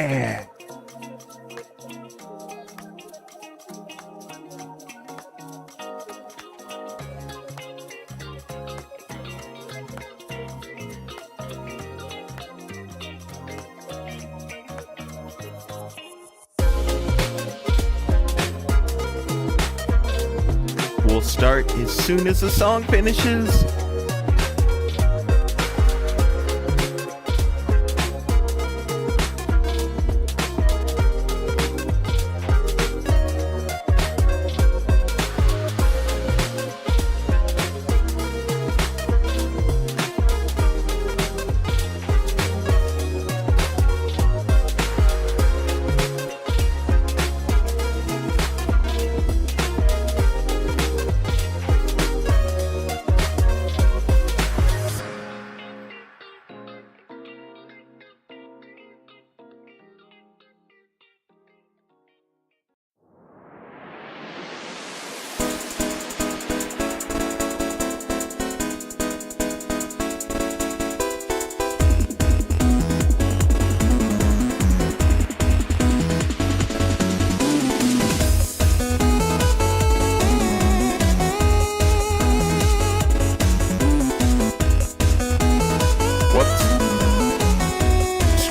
Yeah. We'll start as soon as the song finishes.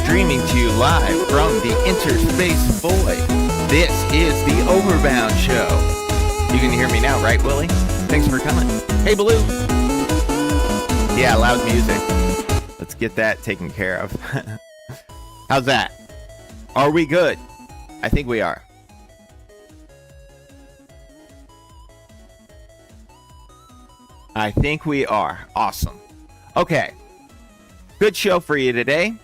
Streaming to you live from the Interspace Void. This is the Overbound Show. You can hear me now, right, Willie? Thanks for coming. Hey, Blue. Yeah, loud music. Let's get that taken care of. How's that? Are we good? I think we are. I think we are. Awesome. Okay. Good show for you today.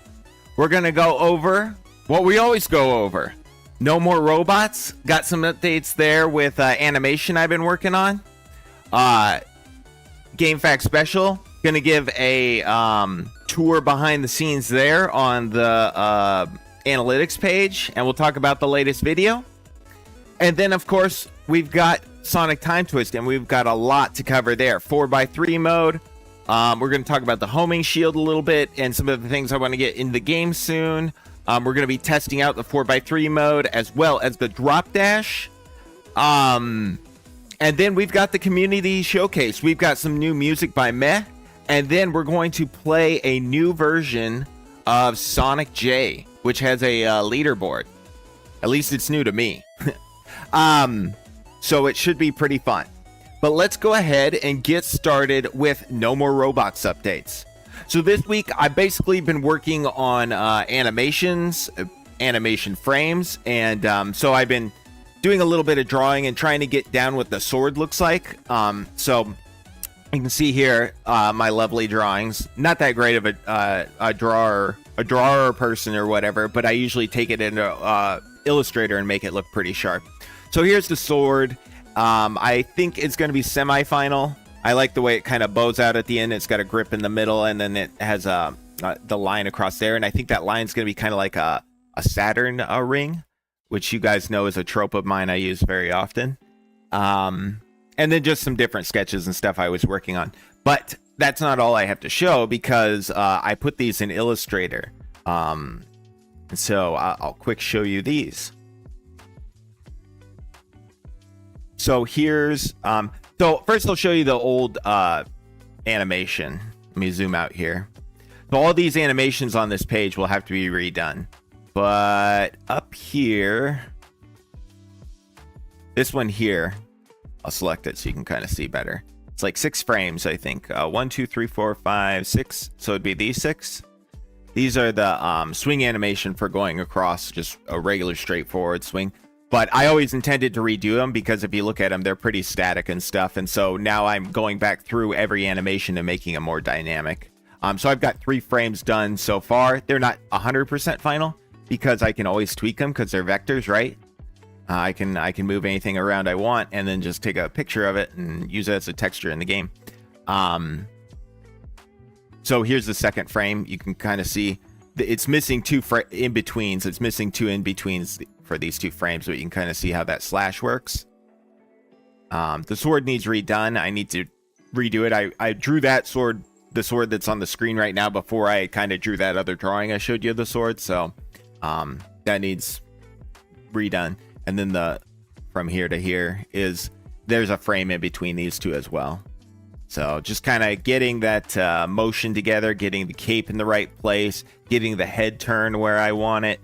We're going to go over what we always go over. No More Robots. Got some updates there with animation I've been working on. Game Fact Special. Going to give a tour behind the scenes there on the analytics page. And we'll talk about the latest video. And then, of course, we've got Sonic Time Twist. And we've got a lot to cover there. 4x3 mode. We're going to talk about the homing shield a little bit and some of the things I want to get in the game soon. We're going to be testing out the 4x3 mode as well as the drop dash. And then we've got the community showcase. We've got some new music by Meh. And then we're going to play a new version of Sonic J, which has a leaderboard. At least it's new to me. So it should be pretty fun. But let's go ahead and get started with No More Robots updates. So this week, I've basically been working on animations, animation frames, and so I've been doing a little bit of drawing and trying to get down what the sword looks like. So you can see here my lovely drawings. Not that great of a drawer person or whatever, but I usually take it into Illustrator and make it look pretty sharp. So here's the sword. I think it's going to be semi-final. I like the way it kind of bows out at the end. It's got a grip in the middle, and then it has the line across there. And I think that line's going to be kind of like a Saturn ring, which you guys know is a trope of mine I use very often. And then just some different sketches and stuff I was working on. But that's not all I have to show because I put these in Illustrator. So I'll quick show you these. So here's, so first I'll show you the old animation. Let me zoom out here. So all these animations on this page will have to be redone. But up here, this one here, I'll select it so you can kind of see better. It's like 6 frames, I think. 1, 2, 3, 4, 5, 6. So it'd be these 6. These are the swing animation for going across just a regular straightforward swing. But I always intended to redo them because if you look at them, they're pretty static and stuff. And so now I'm going back through every animation and making them more dynamic. So I've got 3 frames done so far. They're not 100% final because I can always tweak them because they're vectors, right? I can move anything around I want and then just take a picture of it and use it as a texture in the game. So here's the second frame. You can kind of see it's missing 2 in-betweens. It's missing 2 in-betweens for these 2 frames, but you can kind of see how that slash works. The sword needs redone. I need to redo it. I drew that sword, the sword that's on the screen right now, before I kind of drew that other drawing I showed you of the sword. So that needs redone. And then the from here to here is there's a frame in between these two as well. So just kind of getting that motion together, getting the cape in the right place, getting the head turn where I want it,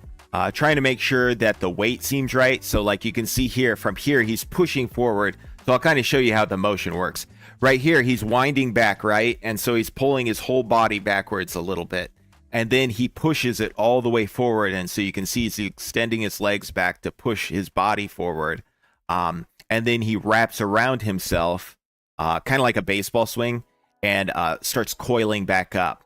trying to make sure that the weight seems right. So like you can see here, from here, he's pushing forward. So I'll kind of show you how the motion works. Right here, he's winding back, right? And so he's pulling his whole body backwards a little bit. And then he pushes it all the way forward. And so you can see he's extending his legs back to push his body forward. And then he wraps around himself, kind of like a baseball swing, and starts coiling back up.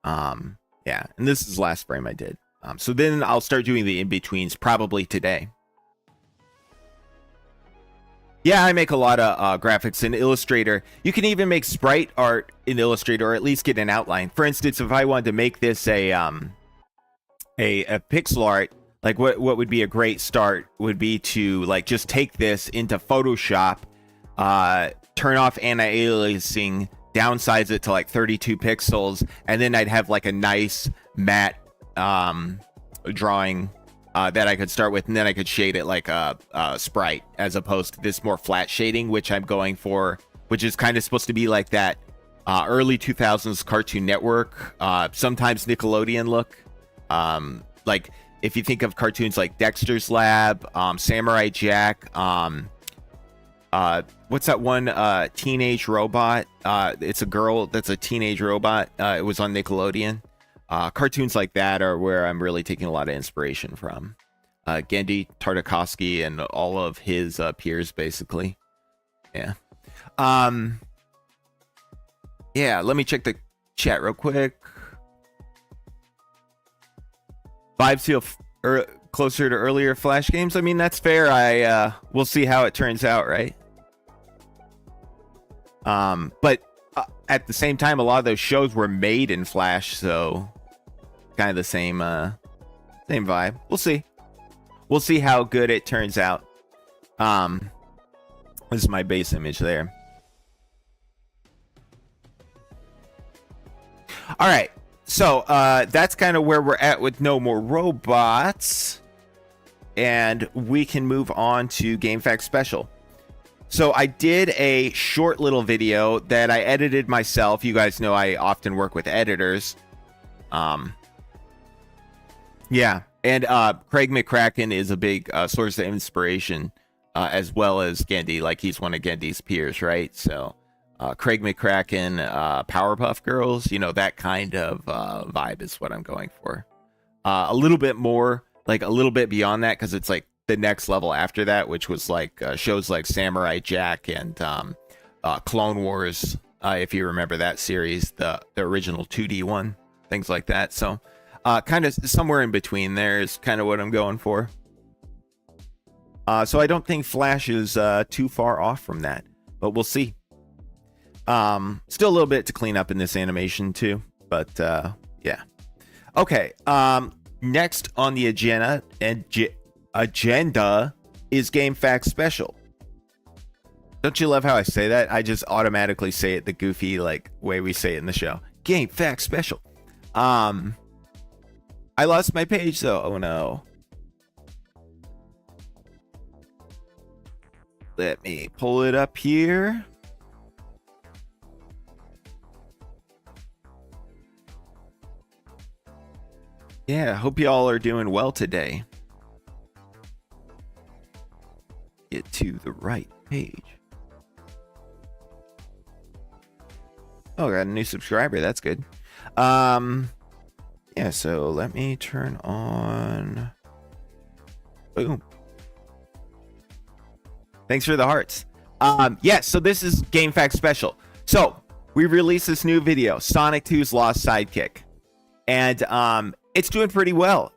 Yeah, and this is the last frame I did. So then I'll start doing the in-betweens probably today. Yeah, I make a lot of graphics in Illustrator. You can even make sprite art in Illustrator, or at least get an outline. For instance, if I wanted to make this a pixel art, like what would be a great start would be to like just take this into Photoshop, turn off anti-aliasing, downsize it to like 32 pixels, and then I'd have like a nice matte drawing that I could start with, and then I could shade it like a sprite, as opposed to this more flat shading, which I'm going for, which is kind of supposed to be like that early 2000s Cartoon Network, sometimes Nickelodeon look. Like if you think of cartoons like Dexter's Lab, Samurai Jack, what's that one teenage robot? It's a girl that's a teenage robot. It was on Nickelodeon. Cartoons like that are where I'm really taking a lot of inspiration from. Genndy Tartakovsky and all of his peers, basically. Yeah. Yeah, let me check the chat real quick. Vibes feel closer to earlier Flash games. I mean, that's fair. We'll see how it turns out, right? But at the same time, a lot of those shows were made in Flash, so kind of the same vibe. We'll see how good it turns out. This is my base image there. All right, so that's kind of where we're at with No More Robots, and we can move on to GameFAQs Special. So I did a short little video that I edited myself. You guys know I often work with editors. Yeah, and Craig McCracken is a big source of inspiration, as well as Genndy. Like, he's one of Genndy's peers, right? So Craig McCracken, Powerpuff Girls, you know, that kind of vibe is what I'm going for. A little bit more, like a little bit beyond that, because it's like the next level after that, which was like shows like Samurai Jack and Clone Wars, if you remember that series, the original 2D one, things like that. So kind of somewhere in between there is kind of what I'm going for. So I don't think Flash is too far off from that, but we'll see. Still a little bit to clean up in this animation too, but yeah. Okay, next on the agenda is GameFAQs Special. Don't you love how I say that? I just automatically say it the goofy like way we say it in the show. GameFAQs Special. I lost my page though. Oh no. Let me pull it up here. Yeah, hope y'all are doing well today. Get to the right page. Oh, got a new subscriber. That's good. Yeah, so let me turn on. Boom. Thanks for the hearts. Yeah, so this is GameFAQs Special. So we released this new video, Sonic 2's Lost Sidekick, and it's doing pretty well.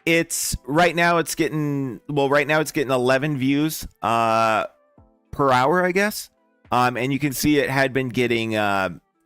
It's right now it's getting 11 views per hour, I guess. And you can see it had been getting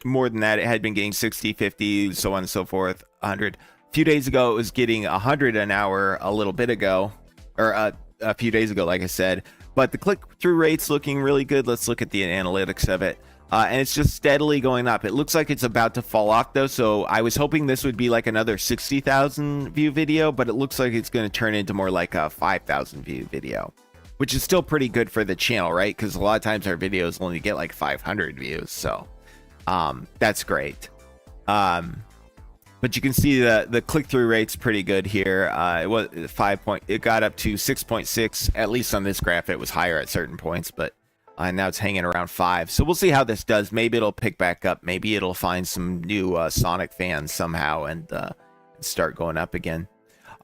more than that. It had been getting 60, 50, so on and so forth, 100. A few days ago, it was getting 100 an hour a little bit ago, or a few days ago, like I said. But the click-through rate's looking really good. Let's look at the analytics of it. And it's just steadily going up. It looks like it's about to fall off though, so I was hoping this would be like another 60,000 view video, but it looks like it's going to turn into more like a 5,000 view video, which is still pretty good for the channel, right? Because a lot of times our videos only get like 500 views, so that's great. But you can see the click-through rate's pretty good here. It was it got up to 6.6, at least on this graph. It was higher at certain points, but now it's hanging around 5. So we'll see how this does. Maybe it'll pick back up. Maybe it'll find some new Sonic fans somehow and start going up again.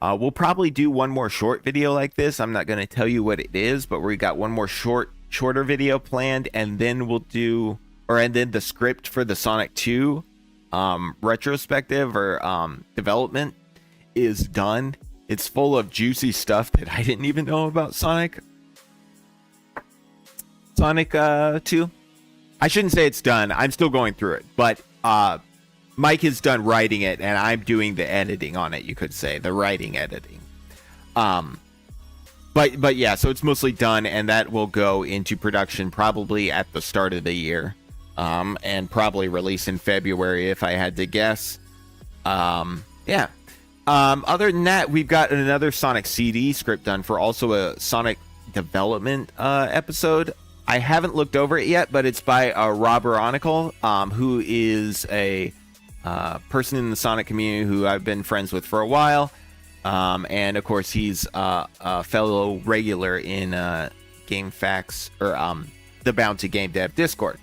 We'll probably do one more short video like this. I'm not going to tell you what it is, but we got one more shorter video planned, and then we'll do, and then the script for the Sonic 2 retrospective or development is done. It's full of juicy stuff that I didn't even know about Sonic 2. I shouldn't say it's done. I'm still going through it, but Mike is done writing it, and I'm doing the editing on it, you could say, the writing editing. But yeah, so it's mostly done, and that will go into production probably at the start of the year. And probably release in February if I had to guess. Yeah. Other than that, we've got another Sonic CD script done for also a Sonic development episode. I haven't looked over it yet, but it's by Rob Aronicle, who is a person in the Sonic community who I've been friends with for a while. And of course, he's a fellow regular in GameFAQs or the Bound to Game Dev Discord.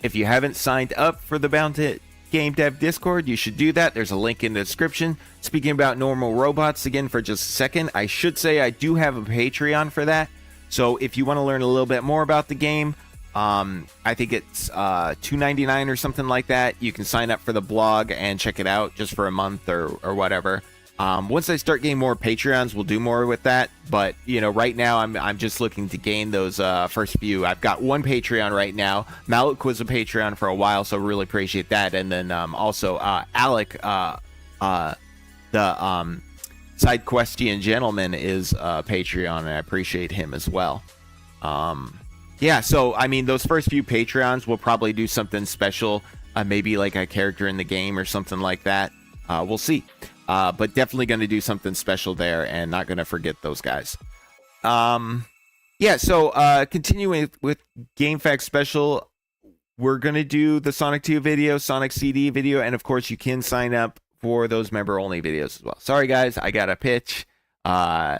If you haven't signed up for the Bound to Game Dev Discord, you should do that. There's a link in the description. Speaking about normal robots again for just a second, I should say I do have a Patreon for that. So if you want to learn a little bit more about the game, I think it's $2.99 or something like that. You can sign up for the blog and check it out just for a month or whatever. Once I start getting more Patreons, we'll do more with that. But, you know, right now I'm just looking to gain those first few. I've got one Patreon right now. Malik was a Patreon for a while, so really appreciate that. And then also Alec, the Side Question Gentleman, is a Patreon, and I appreciate him as well. Yeah, so, I mean, those first few Patreons will probably do something special. Maybe like a character in the game or something like that. We'll see. But definitely going to do something special there and not going to forget those guys. Yeah, so continuing with GameFAQs special, we're going to do the Sonic 2 video, Sonic CD video, and of course you can sign up for those member-only videos as well. Sorry, guys, I got a pitch. You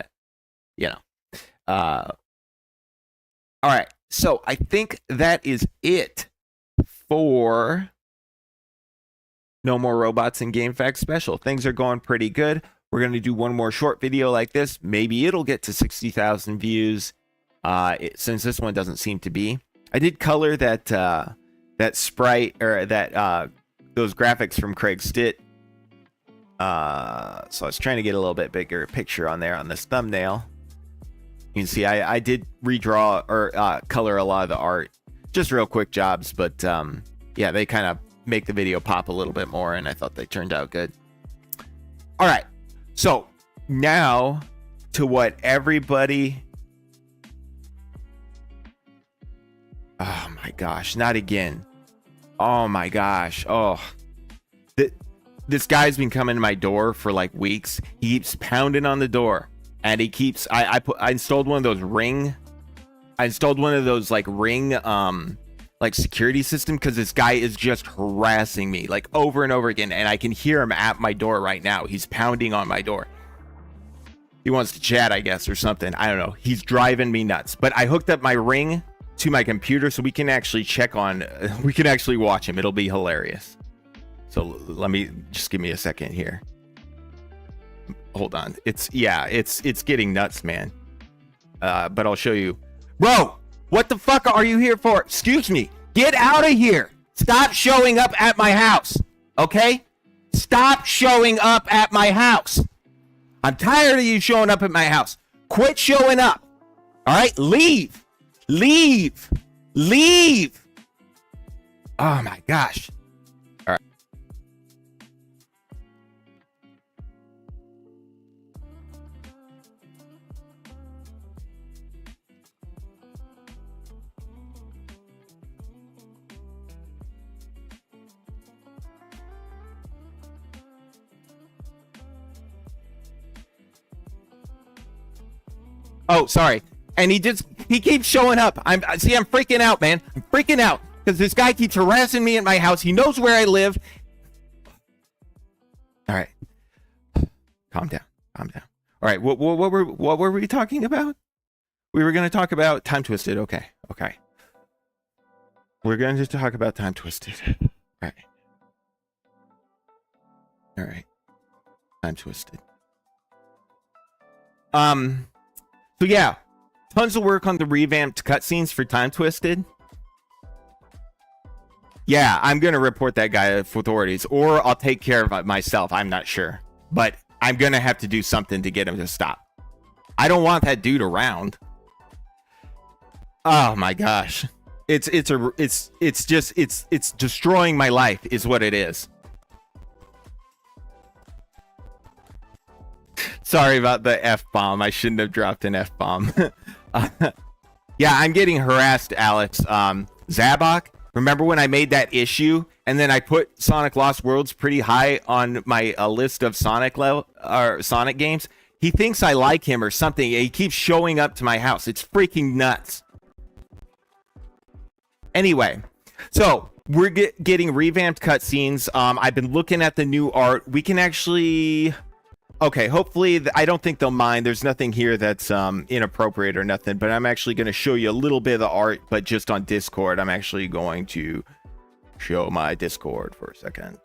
know. All right, so I think that is it for No More Robots in GameFAQs special. Things are going pretty good. We're going to do one more short video like this. Maybe it'll get to 60,000 views, since this one doesn't seem to be. I did color that that sprite, or that those graphics from Craig Stitt. So I was trying to get a little bit bigger picture on there on this thumbnail. You can see I did redraw or color a lot of the art. Just real quick jobs, but yeah, they kind of make the video pop a little bit more, and I thought they turned out good. All right, so now to what everybody... Oh my gosh, not again. Oh my gosh. Oh, this guy's been coming to my door for like weeks. He keeps pounding on the door, and he keeps... I installed one of those ring... I installed one of those like ring like security system, because this guy is just harassing me like over and over again, and I can hear him at my door right now. He's pounding on my door. He wants to chat, I guess, or something. I don't know. He's driving me nuts. But I hooked up my ring to my computer so we can actually check on... we can actually watch him. It'll be hilarious. So let me... just give me a second here. Hold on. It's getting nuts, man. But I'll show you. Bro, what the fuck are you here for? Excuse me. Get out of here. Stop showing up at my house. Okay? Stop showing up at my house. I'm tired of you showing up at my house. Quit showing up. All right? Leave. Leave. Leave. Oh my gosh. All right. Oh, sorry. And he keeps showing up. I'm freaking out, man. I'm freaking out because this guy keeps harassing me at my house. He knows where I live. All right. Calm down. All right. What were we talking about? We were going to talk about Time Twisted. Okay. We're going to talk about Time Twisted. All right. Time Twisted. So yeah, tons of work on the revamped cutscenes for Time Twisted. Yeah, I'm gonna report that guy to authorities, or I'll take care of it myself. I'm not sure, but I'm gonna have to do something to get him to stop. I don't want that dude around. Oh my gosh, it's destroying my life, is what it is. Sorry about the F-bomb. I shouldn't have dropped an F-bomb. Yeah, I'm getting harassed, Alex. Zabok, remember when I made that issue and then I put Sonic Lost Worlds pretty high on my list of Sonic games? He thinks I like him or something. He keeps showing up to my house. It's freaking nuts. Anyway, so we're getting revamped cutscenes. I've been looking at the new art. We can actually... Okay, hopefully, I don't think they'll mind. There's nothing here that's inappropriate or nothing, but I'm actually going to show you a little bit of the art, but just on Discord. I'm actually going to show my Discord for a second.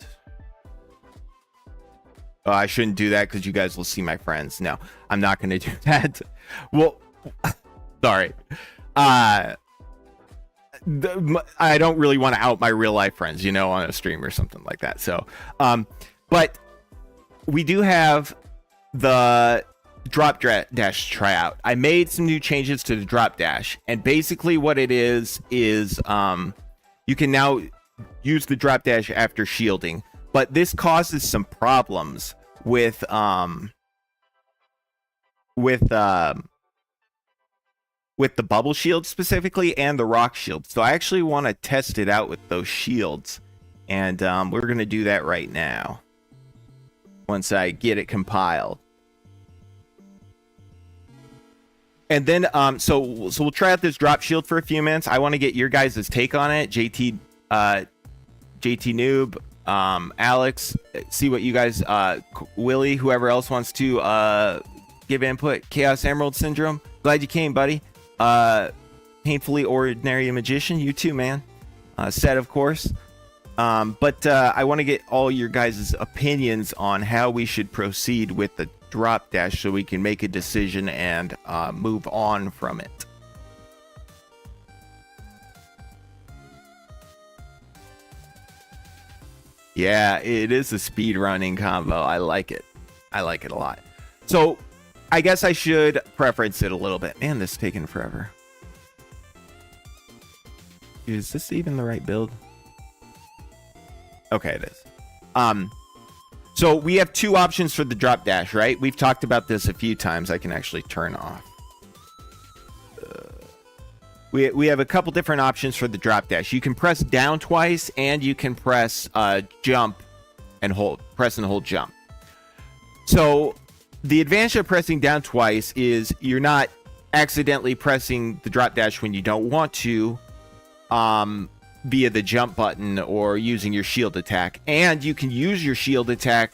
Oh, I shouldn't do that because you guys will see my friends. No, I'm not going to do that. Well, sorry. I don't really want to out my real life friends, on a stream or something like that. So, but we do have the drop dash tryout. I made some new changes to the drop dash, and basically what it is you can now use the drop dash after shielding, but this causes some problems with the bubble shield specifically and the rock shield. So I actually want to test it out with those shields, and we're going to do that right now once I get it compiled. And then so we'll try out this drop shield for a few minutes. I want to get your guys' take on it. JT Noob, Alex, see what you guys, Willie, whoever else wants to give input. Chaos Emerald Syndrome, glad you came, buddy. Painfully Ordinary Magician, you too, man. Set, of course. But I want to get all your guys' opinions on how we should proceed with the drop dash so we can make a decision and move on from it. Yeah, it is a speed running combo. I like it. I like it a lot. So I guess I should preference it a little bit. Man, this is taking forever. Is this even the right build? Okay, it is. So we have two options for the drop dash, right? We've talked about this a few times. I can actually turn off. We have a couple different options for the drop dash. You can press down twice, and you can press jump and hold. Press and hold jump. So the advantage of pressing down twice is you're not accidentally pressing the drop dash when you don't want to, via the jump button or using your shield attack. And you can use your shield attack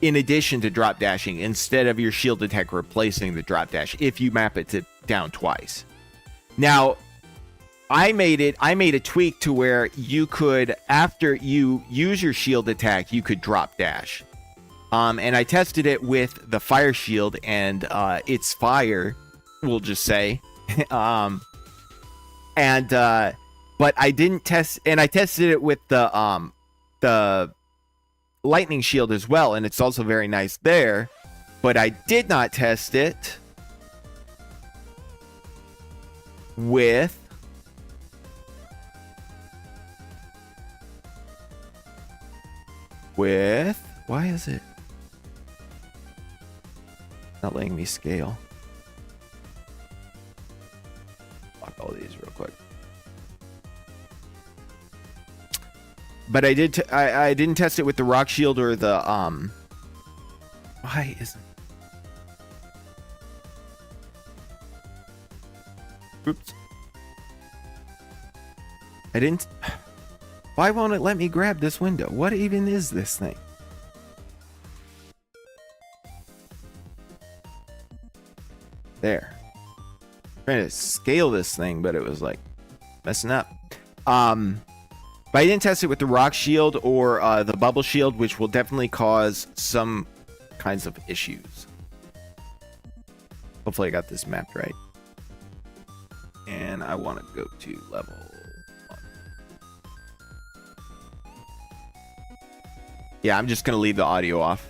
in addition to drop dashing instead of your shield attack replacing the drop dash if you map it to down twice. Now, I made a tweak to where you could, after you use your shield attack, you could drop dash. And I tested it with the fire shield, and it's fire, we'll just say. But I didn't test, and I tested it with the lightning shield as well, and it's also very nice there. But I did not test it with why is it not letting me scale? Lock all these real quick. But I didn't test it with the rock shield or the why isn't Oops. I didn't. Why won't it let me grab this window? What even is this thing? There. Trying to scale this thing, but it was like messing up. But I didn't test it with the rock shield or the bubble shield, which will definitely cause some kinds of issues. Hopefully I got this mapped right. And I want to go to level 1. Yeah, I'm just going to leave the audio off.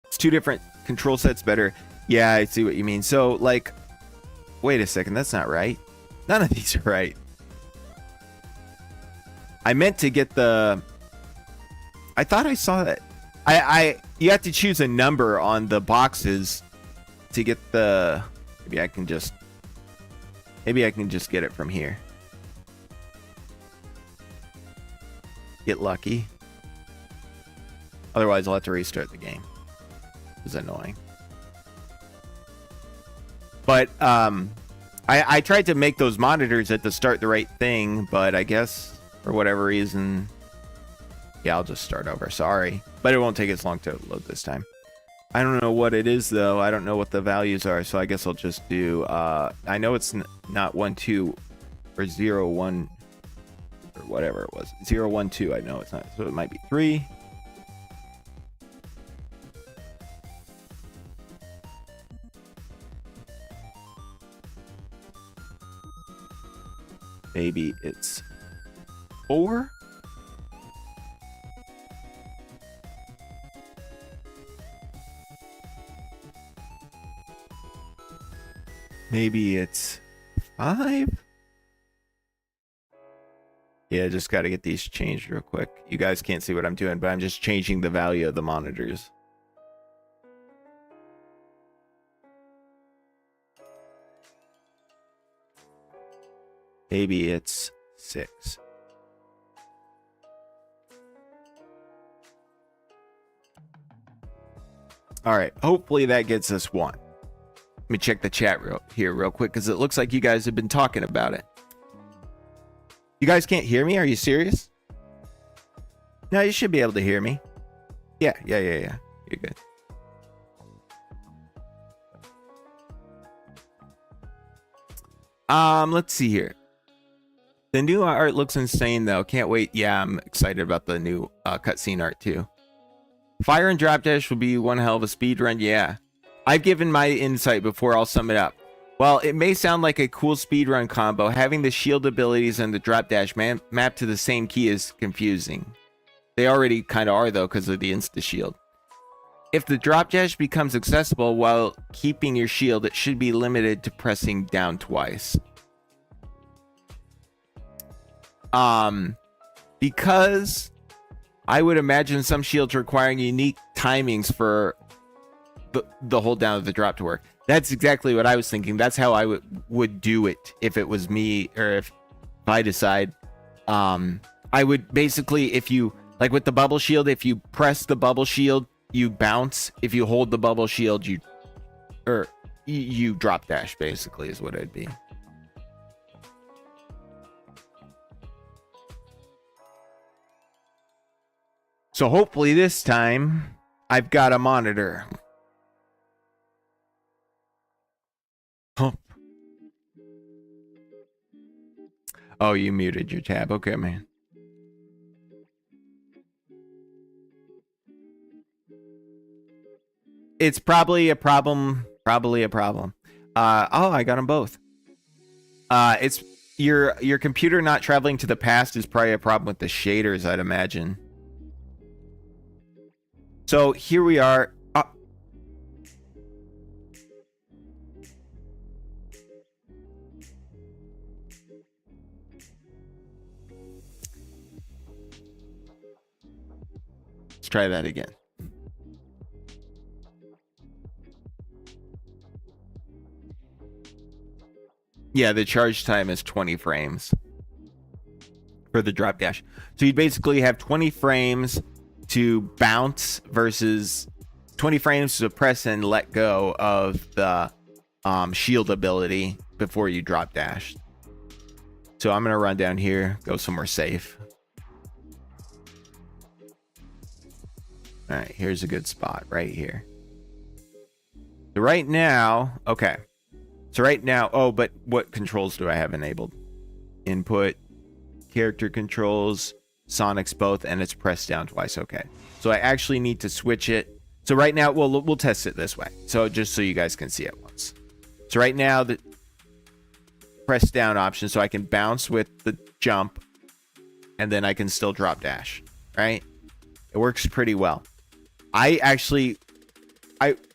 It's 2 different control sets better. Yeah, I see what you mean. So, like, wait a second. That's not right. None of these are right. I meant to get the... I thought I saw that. You have to choose a number on the boxes to get the... Maybe I can just get it from here. Get lucky. Otherwise, I'll have to restart the game. It's annoying. But I tried to make those monitors at the start the right thing, but I guess for whatever reason, yeah, I'll just start over. Sorry, but it won't take as long to load this time. I don't know what it is though. I don't know what the values are, so I guess I'll just do. I know it's not 1 2 or 0 1 or whatever it was. 0 1 2. I know it's not, so it might be 3. Maybe it's 4. Maybe it's 5. Yeah, just got to get these changed real quick. You guys can't see what I'm doing, but I'm just changing the value of the monitors. Maybe it's 6. All right. Hopefully that gets us 1. Let me check the chat real quick because it looks like you guys have been talking about it. You guys can't hear me? Are you serious? No, you should be able to hear me. Yeah. You're good. Let's see here. The new art looks insane, though. Can't wait. Yeah, I'm excited about the new cutscene art, too. Fire and drop dash will be one hell of a speed run. Yeah. I've given my insight before. I'll sum it up. Well, it may sound like a cool speedrun combo. Having the shield abilities and the drop dash mapped to the same key is confusing. They already kind of are, though, because of the insta shield. If the drop dash becomes accessible while keeping your shield, it should be limited to pressing down twice. Because I would imagine some shields requiring unique timings for the hold down of the drop to work. That's exactly what I was thinking. That's how I would do it if it was me, or if I decide. I would basically, if you, like with the bubble shield, if you press the bubble shield, you bounce. If you hold the bubble shield, you drop dash, basically, is what it'd be. So hopefully this time I've got a monitor. Oh, you muted your tab. Okay, man. It's probably a problem. Oh, I got them both. It's your computer not traveling to the past is probably a problem with the shaders, I'd imagine. So here we are. Let's try that again. Yeah, the charge time is 20 frames for the drop dash. So you'd basically have 20 frames to bounce versus 20 frames to press and let go of the shield ability before you drop dash. So I'm gonna run down here, go somewhere safe. All right, here's a good spot right here. So right now, okay. So right now, oh, but what controls do I have enabled? Input, character controls, Sonic's both, and it's pressed down twice. Okay. So I actually need to switch it. So right now, we'll test it this way. So just so you guys can see it once. So right now, the press down option, so I can bounce with the jump, and then I can still drop dash, right? It works pretty well.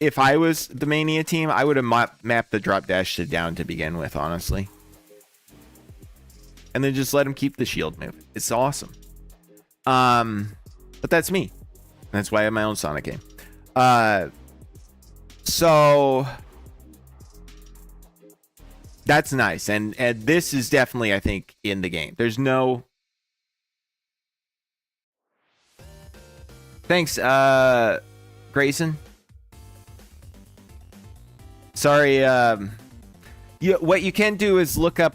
If I was the Mania team, I would have mapped the drop dash to down to begin with, honestly. And then just let him keep the shield move. It's awesome. But that's me. That's why I have my own Sonic game. So that's nice. And this is definitely, I think, in the game. There's no... Thanks, Grayson. Sorry, what you can do is look up,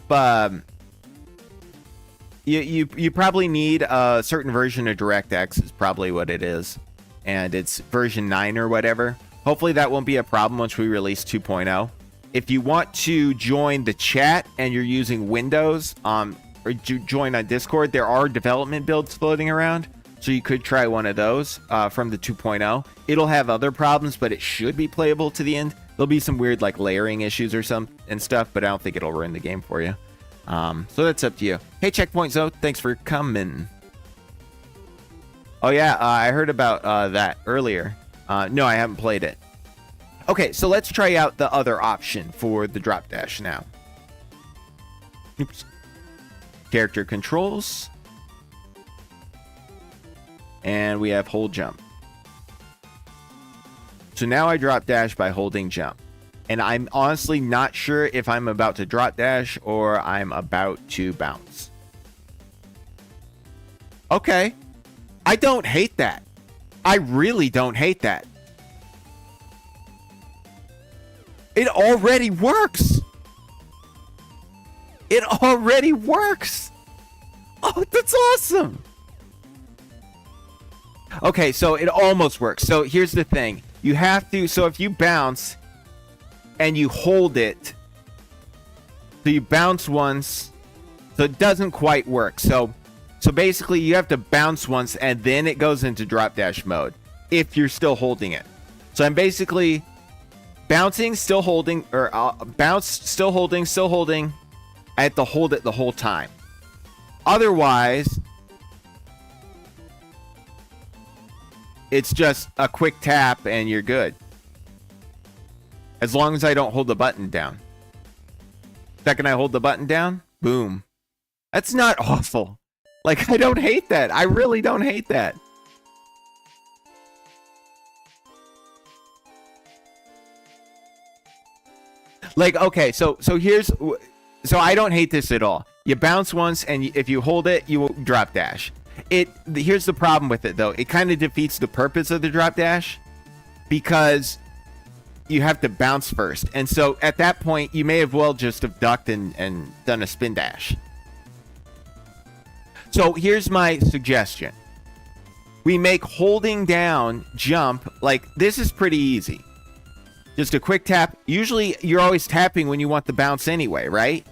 you probably need a certain version of DirectX is probably what it is. And it's version 9 or whatever. Hopefully that won't be a problem once we release 2.0. If you want to join the chat and you're using Windows, or join on Discord, there are development builds floating around. So you could try one of those from the 2.0. It'll have other problems, but it should be playable to the end. There'll be some weird like layering issues or some and stuff, but I don't think it'll ruin the game for you. So that's up to you. Hey, Checkpoint Zoe, thanks for coming. Oh yeah, I heard about that earlier. No, I haven't played it. Okay, so let's try out the other option for the drop dash now. Oops. Character controls. And we have hold jump. So now I drop dash by holding jump. And I'm honestly not sure if I'm about to drop dash or I'm about to bounce. Okay. I don't hate that. I really don't hate that. It already works. It already works. Oh, that's awesome. Okay, so it almost works. So here's the thing. You have to, so if you bounce and you hold it, so you bounce once, so it doesn't quite work. So basically you have to bounce once and then it goes into drop dash mode if you're still holding it. So I'm basically bouncing, still holding, or bounce, still holding. I have to hold it the whole time. Otherwise, it's just a quick tap and you're good. As long as I don't hold the button down. Second I hold the button down, boom. That's not awful. Like, I don't hate that. I really don't hate that. Like, okay, so here's... So I don't hate this at all. You bounce once, and if you hold it, you will drop dash. Here's the problem with it, though. It kind of defeats the purpose of the drop dash because you have to bounce first. And so at that point, you may have well just have ducked and done a spin dash. So here's my suggestion. We make holding down jump, like this is pretty easy. Just a quick tap. Usually you're always tapping when you want the bounce anyway, right?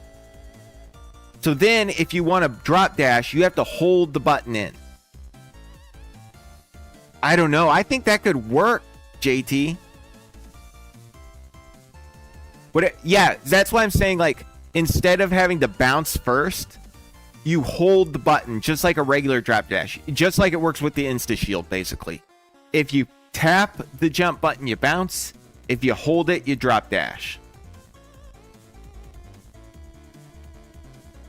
So then if you want to drop dash, you have to hold the button in. I don't know. I think that could work, JT. Yeah, that's why I'm saying, like, instead of having to bounce first, you hold the button just like a regular drop dash. Just like it works with the Insta Shield, basically. If you tap the jump button, you bounce. If you hold it, you drop dash.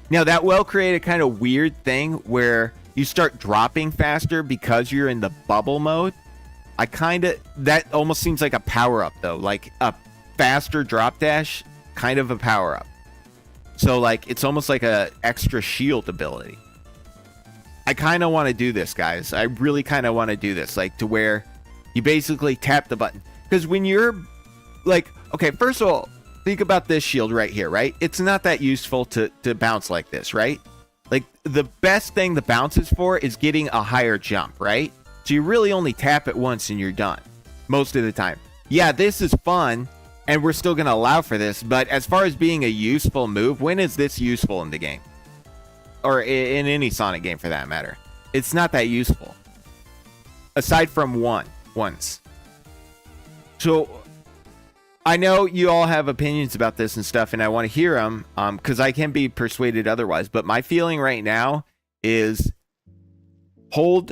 Now, that will create a kind of weird thing where you start dropping faster because you're in the bubble mode. That almost seems like a power-up, though. Like a faster drop dash, kind of a power-up. So, like, it's almost like a extra shield ability. I kind of want to do this, guys. I really kind of want to do this. Like, to where You basically tap the button. Because when you're like, okay, first of all, think about this shield right here, right? It's not that useful to bounce like this, right? Like, the best thing the bounce is for is getting a higher jump, right? So you really only tap it once and you're done. Most of the time. Yeah, this is fun, and we're still going to allow for this, but as far as being a useful move, when is this useful in the game? Or in any Sonic game, for that matter. It's not that useful. Aside from once. So, I know you all have opinions about this and stuff, and I want to hear them, because I can be persuaded otherwise. But my feeling right now is hold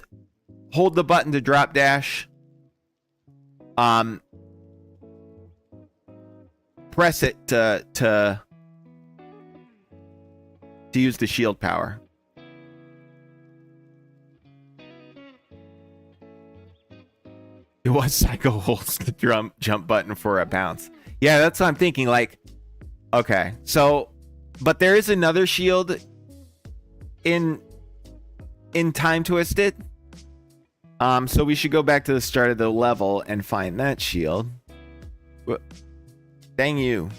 the button to drop dash. Press it to use the shield power. It was Psycho holds the jump button for a bounce. Yeah, that's what I'm thinking. Like, okay, so, but there is another shield in Time Twisted. So we should go back to the start of the level and find that shield. Dang you.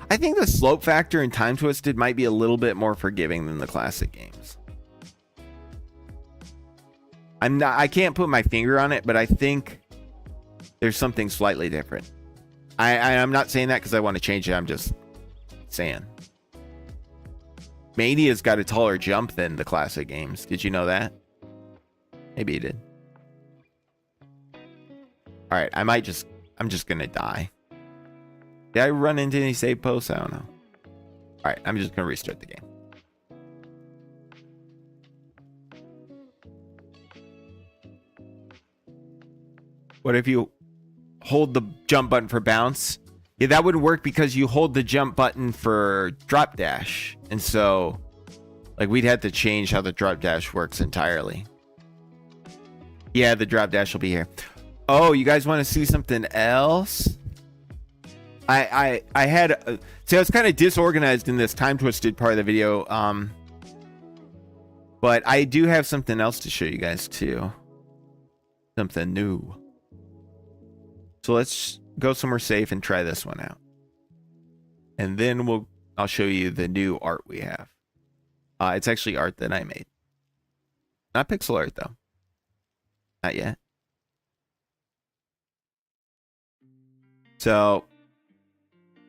I think the slope factor in Time Twisted might be a little bit more forgiving than the classic games. I can't put my finger on it, but I think there's something slightly different. I'm not saying that because I want to change it. I'm just saying. Mania's got a taller jump than the classic games. Did you know that? Maybe you did. All right, I'm just gonna die. Did I run into any save posts? I don't know. All right, I'm just gonna restart the game. What if you hold the jump button for bounce? Yeah, that wouldn't work because you hold the jump button for drop dash. And so, like, we'd have to change how the drop dash works entirely. Yeah, the drop dash will be here. Oh, you guys want to see something else? I had... see, I was kind of disorganized in this Time Twisted part of the video. But I do have something else to show you guys, too. Something new. So let's go somewhere safe and try this one out. And then I'll show you the new art we have. It's actually art that I made. Not pixel art, though. Not yet. So,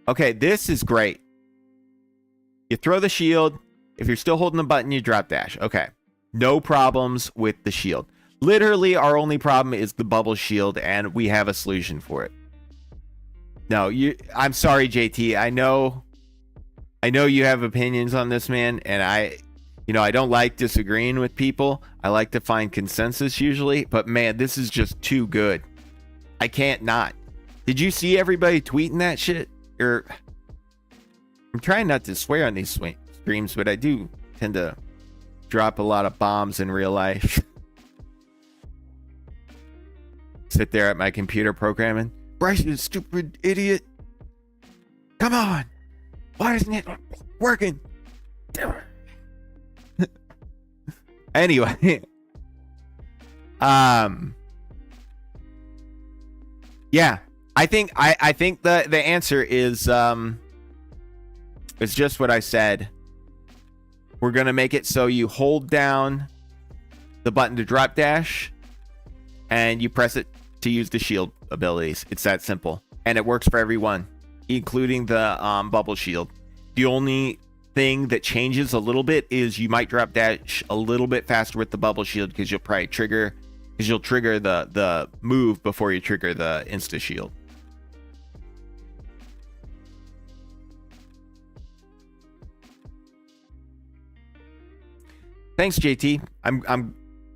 okay, this is great. You throw the shield. If you're still holding the button, you drop dash. Okay. No problems with the shield. Literally, our only problem is the bubble shield, and we have a solution for it. No, I'm sorry, JT. I know you have opinions on this, man, and I don't like disagreeing with people. I like to find consensus usually, but man, this is just too good. I can't not. Did you see everybody tweeting that shit? I'm trying not to swear on these streams, but I do tend to drop a lot of bombs in real life. Sit there at my computer programming. Bryce, you stupid idiot. Come on. Why isn't it working? Anyway. Yeah. I think the answer is it's just what I said. We're gonna make it so you hold down the button to drop dash and you press it to use the shield abilities. It's that simple, and it works for everyone, including the bubble shield. The only thing that changes a little bit is you might drop dash a little bit faster with the bubble shield because you'll trigger the move before you trigger the insta shield. Thanks, JT.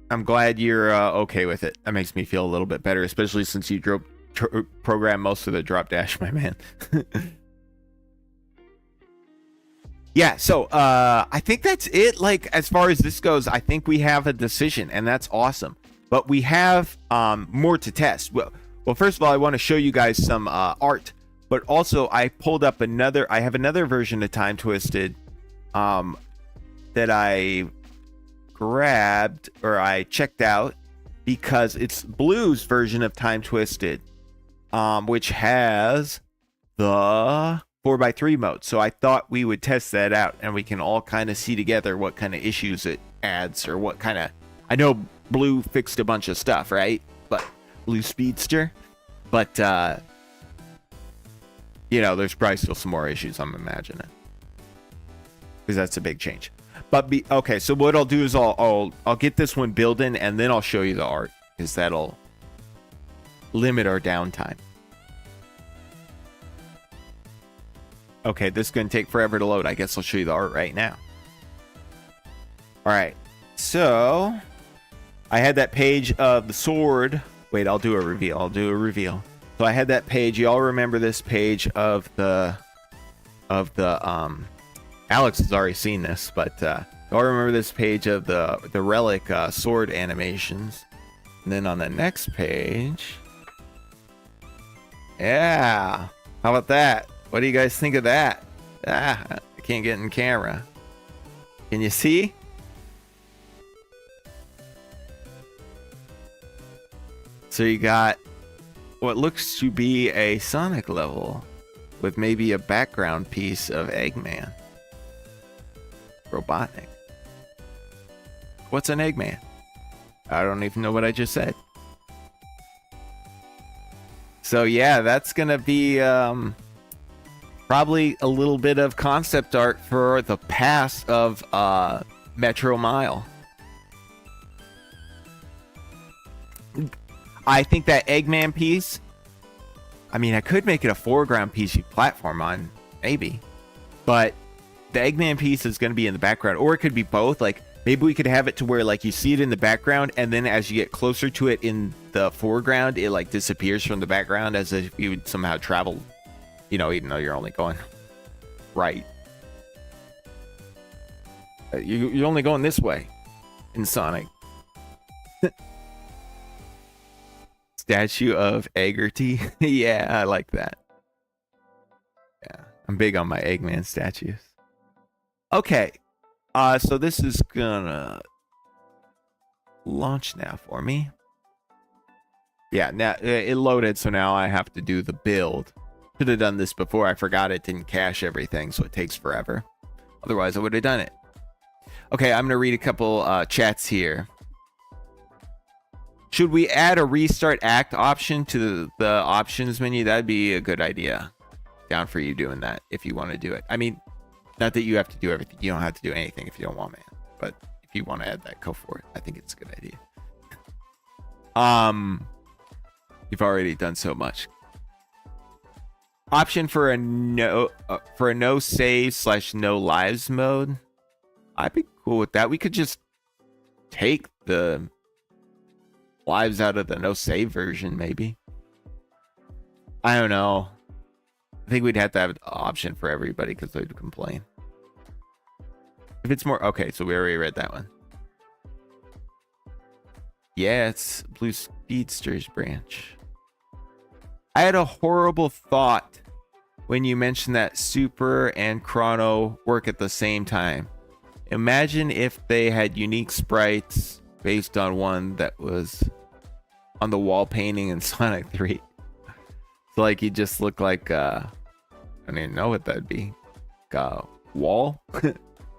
I'm glad you're okay with it. That makes me feel a little bit better, especially since you programmed most of the drop dash, my man. Yeah, so I think that's it. Like, as far as this goes, I think we have a decision, and that's awesome. But we have more to test. Well, first of all, I want to show you guys some art, but also I pulled up I have another version of Time Twisted that I grabbed or I checked out because it's Blue's version of Time Twisted, which has the 4x3 mode. So I thought we would test that out and we can all kind of see together what kind of issues it adds or what kind of. I know Blue fixed a bunch of stuff, right? But Blue Speedster, but there's probably still some more issues, I'm imagining, because that's a big change. But okay, so what I'll do is I'll get this one building and then I'll show you the art, because that'll limit our downtime. Okay, this is going to take forever to load. I guess I'll show you the art right now. All right, so I had that page of the sword. Wait, I'll do a reveal. So I had that page. You all remember this page of the Alex has already seen this, but you all remember this page of the relic sword animations. And then on the next page, yeah, how about that? What do you guys think of that? I can't get in camera. Can you see? So you got what looks to be a Sonic level with maybe a background piece of Eggman. Robotnik. What's an Eggman? I don't even know what I just said. So yeah, that's gonna be probably a little bit of concept art for the pass of Metro Mile. I think that Eggman piece, I mean, I could make it a foreground piece you platform on, maybe. But the Eggman piece is going to be in the background. Or it could be both. Like, maybe we could have it to where, like, you see it in the background, and then as you get closer to it in the foreground, it, like, disappears from the background as if you would somehow travel, even though you're only going right. You're only going this way in Sonic. Statue of Eggerty. Yeah, I like that. Yeah, I'm big on my Eggman statues. Okay, so this is gonna launch now for me. Yeah, now it loaded, so now I have to do the build. Should have done this before. I forgot it didn't cache everything, so it takes forever. Otherwise, I would have done it. Okay, I'm gonna read a couple chats here. Should we add a restart act option to the options menu? That'd be a good idea. Down for you doing that if you want to do it. I mean, not that you have to do everything. You don't have to do anything if you don't want, man. But if you want to add that, go for it. I think it's a good idea. You've already done so much. Option for a no save / no lives mode. I'd be cool with that. We could just take the lives out of the no save version, maybe. I don't know. I think we'd have to have an option for everybody because they'd complain. If it's more... Okay, so we already read that one. Yeah, it's Blue Speedster's branch. I had a horrible thought when you mentioned that Super and Chrono work at the same time. Imagine if they had unique sprites based on one that was on the wall painting in Sonic 3. So like he just looked like I don't even know what that'd be. Like a wall?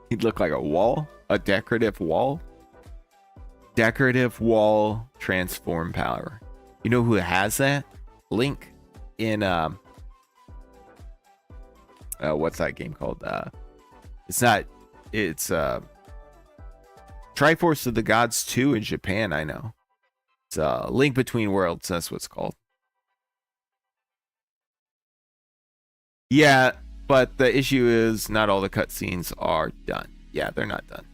He'd look like a wall? A decorative wall? Decorative wall transform power. You know who has that? Link in what's that game called? It's Triforce of the Gods 2 in Japan, I know. It's Link Between Worlds, that's what it's called. Yeah, but the issue is not all the cutscenes are done. Yeah, they're not done.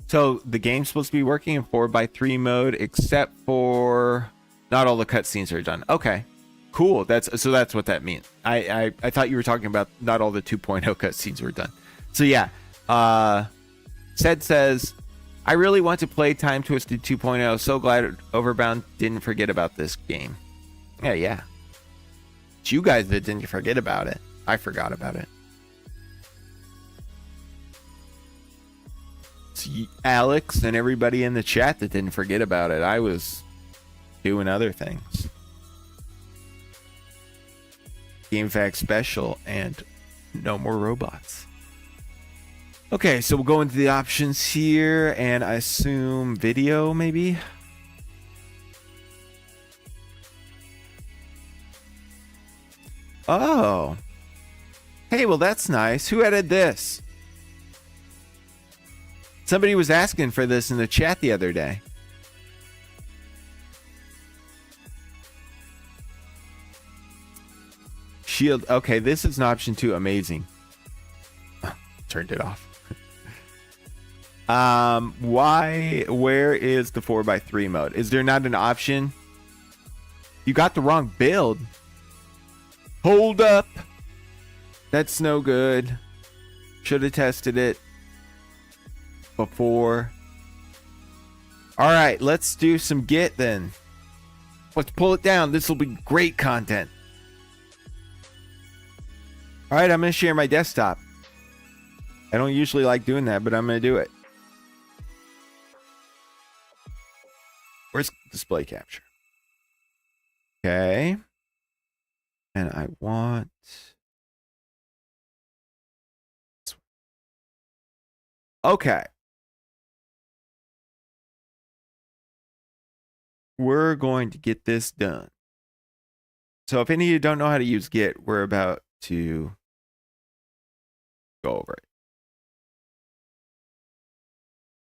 So the game's supposed to be working in 4x3 mode, except for not all the cutscenes are done. Okay, cool. That's what that means. I thought you were talking about not all the 2.0 cutscenes were done. So yeah, says, I really want to play Time Twisted 2.0. So glad Overbound didn't forget about this game. Yeah. It's you guys that didn't forget about it. I forgot about it. It's Alex and everybody in the chat that didn't forget about it. I was doing other things. Game Fact Special and No More Robots. Okay, so we'll go into the options here, and I assume video, maybe? Oh. Hey, well, that's nice. Who added this? Somebody was asking for this in the chat the other day. Shield. Okay, this is an option too. Amazing. Turned it off. Where is the 4x3 mode? Is there not an option? You got the wrong build. Hold up. That's no good. Should have tested it before. All right, let's do some Git then. Let's pull it down. This will be great content. All right, I'm going to share my desktop. I don't usually like doing that, but I'm going to do it. Where's display capture? Okay. And I want... Okay. We're going to get this done. So if any of you don't know how to use Git, we're about to go over it.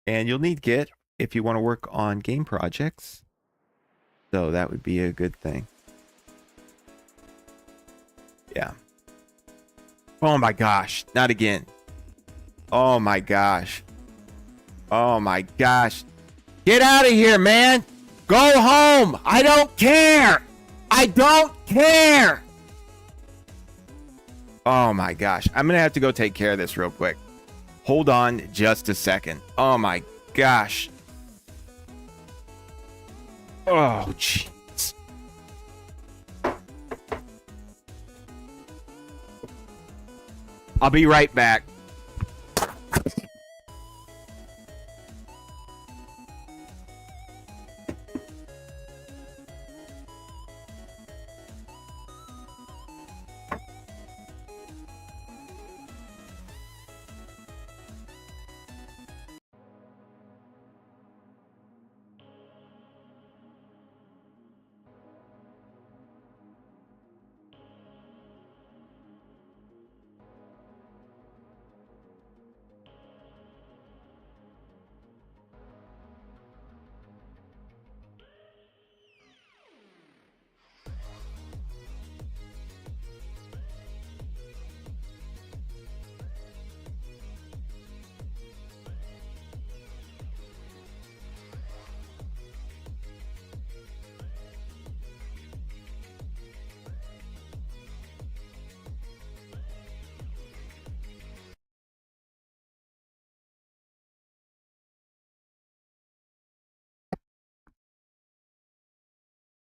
And you'll need Git if you want to work on game projects. So that would be a good thing. Yeah. Oh my gosh. Not again. Oh my gosh. Oh my gosh. Get out of here, man. Go home. I don't care. I don't care. Oh my gosh. I'm going to have to go take care of this real quick. Hold on just a second. Oh my gosh. Oh, jeez. I'll be right back.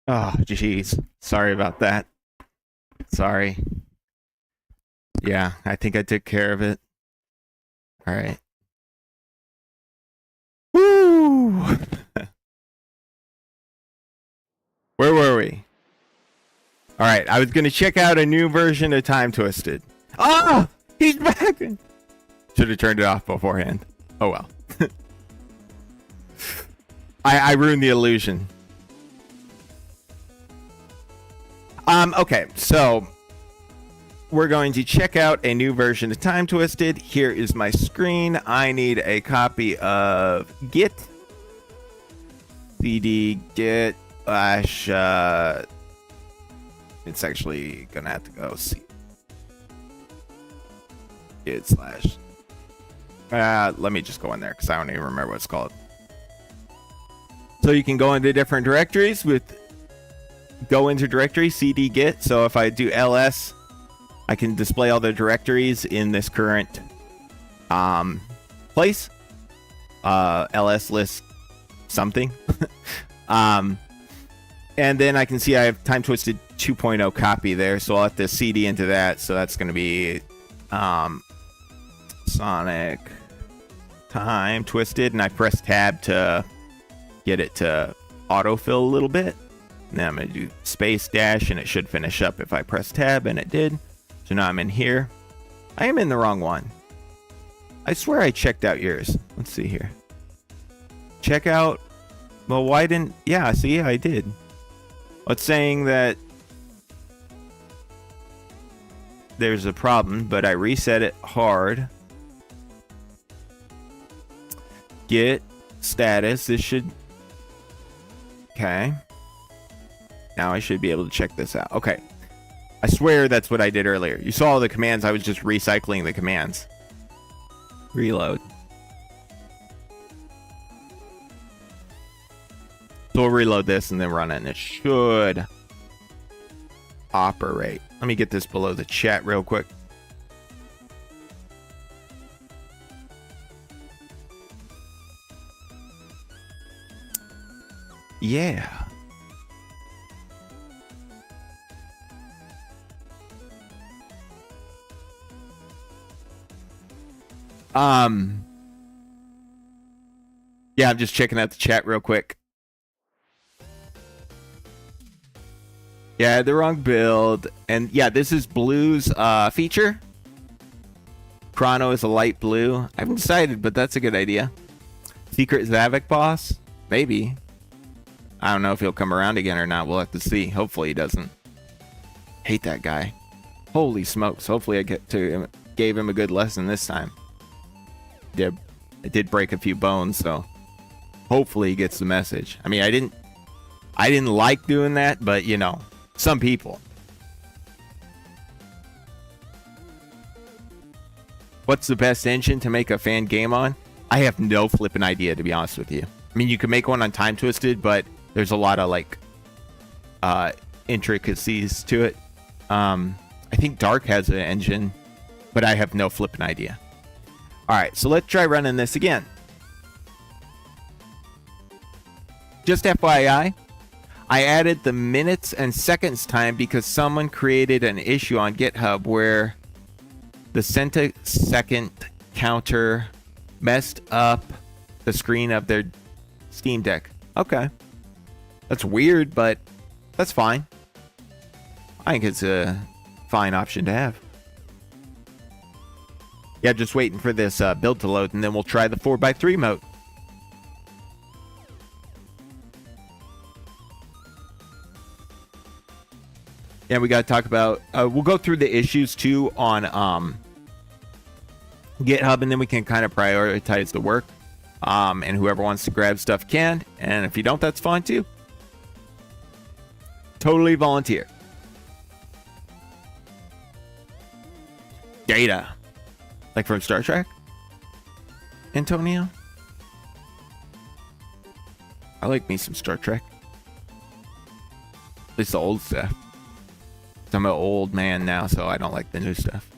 Oh, jeez. Sorry about that. Sorry. Yeah, I think I took care of it. All right. Woo! Where were we? All right, I was going to check out a new version of Time Twisted. Oh, he's back. Should have turned it off beforehand. Oh, well. I ruined the illusion. Okay, so we're going to check out a new version of Time Twisted. Here is my screen. I need a copy of Git. CD Git slash, it's actually gonna have to go see Git slash, let me just go in there because I don't even remember what it's called. So you can go into different directories with go into directory cd git. So if I do ls, I can display all the directories in this current place. Ls list something. And then I can see I have time twisted 2.0 copy there, so I'll have to CD into that. So that's going to be Sonic time twisted, and I press tab to get it to autofill a little bit. And then I'm going to do space dash, and it should finish up if I press tab, and it did. So now I'm in here. I am in the wrong one. I swear I checked out yours. Let's see here. Check out. Well, why didn't... Yeah, see, I did. It's saying that there's a problem, but I reset it hard. Get status. This should... Okay. Now I should be able to check this out. Okay. I swear that's what I did earlier. You saw all the commands. I was just recycling the commands. Reload. So we'll reload this and then run it, and it should operate. Let me get this below the chat real quick. Yeah. Yeah, I'm just checking out the chat real quick. Yeah, the wrong build. And yeah, this is Blue's feature. Chrono is a light blue. I haven't decided, but that's a good idea. Secret Zavik boss? Maybe. I don't know if he'll come around again or not. We'll have to see. Hopefully he doesn't. Hate that guy. Holy smokes. Hopefully I gave him a good lesson this time. It did break a few bones, so hopefully he gets the message. I mean, I didn't like doing that, but you know, some people. What's the best engine to make a fan game on? I have no flipping idea, to be honest with you. I mean, you can make one on Time Twisted, but there's a lot of like intricacies to it. I think Dark has an engine, but I have no flipping idea. All right, so let's try running this again. Just FYI, I added the minutes and seconds time because someone created an issue on GitHub where the centisecond counter messed up the screen of their Steam Deck. Okay. That's weird, but that's fine. I think it's a fine option to have. Yeah, just waiting for this build to load, and then we'll try the 4x3 mode. Yeah, we got to talk about... we'll go through the issues, too, on GitHub, and then we can kind of prioritize the work. And whoever wants to grab stuff can. And if you don't, that's fine, too. Totally volunteer. Data. Like from Star Trek? Antonio? I like me some Star Trek. At least the old stuff. I'm an old man now, so I don't like the new stuff.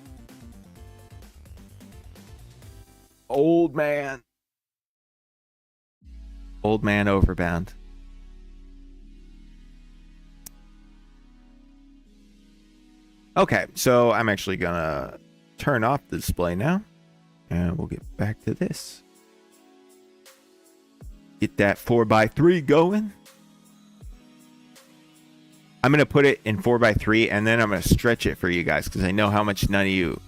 Old man. Old man Overbound. Okay, so I'm actually gonna turn off the display now, and we'll get back to this. Get that 4x3 going. I'm going to put it in 4x3, and then I'm going to stretch it for you guys, because I know how much none of you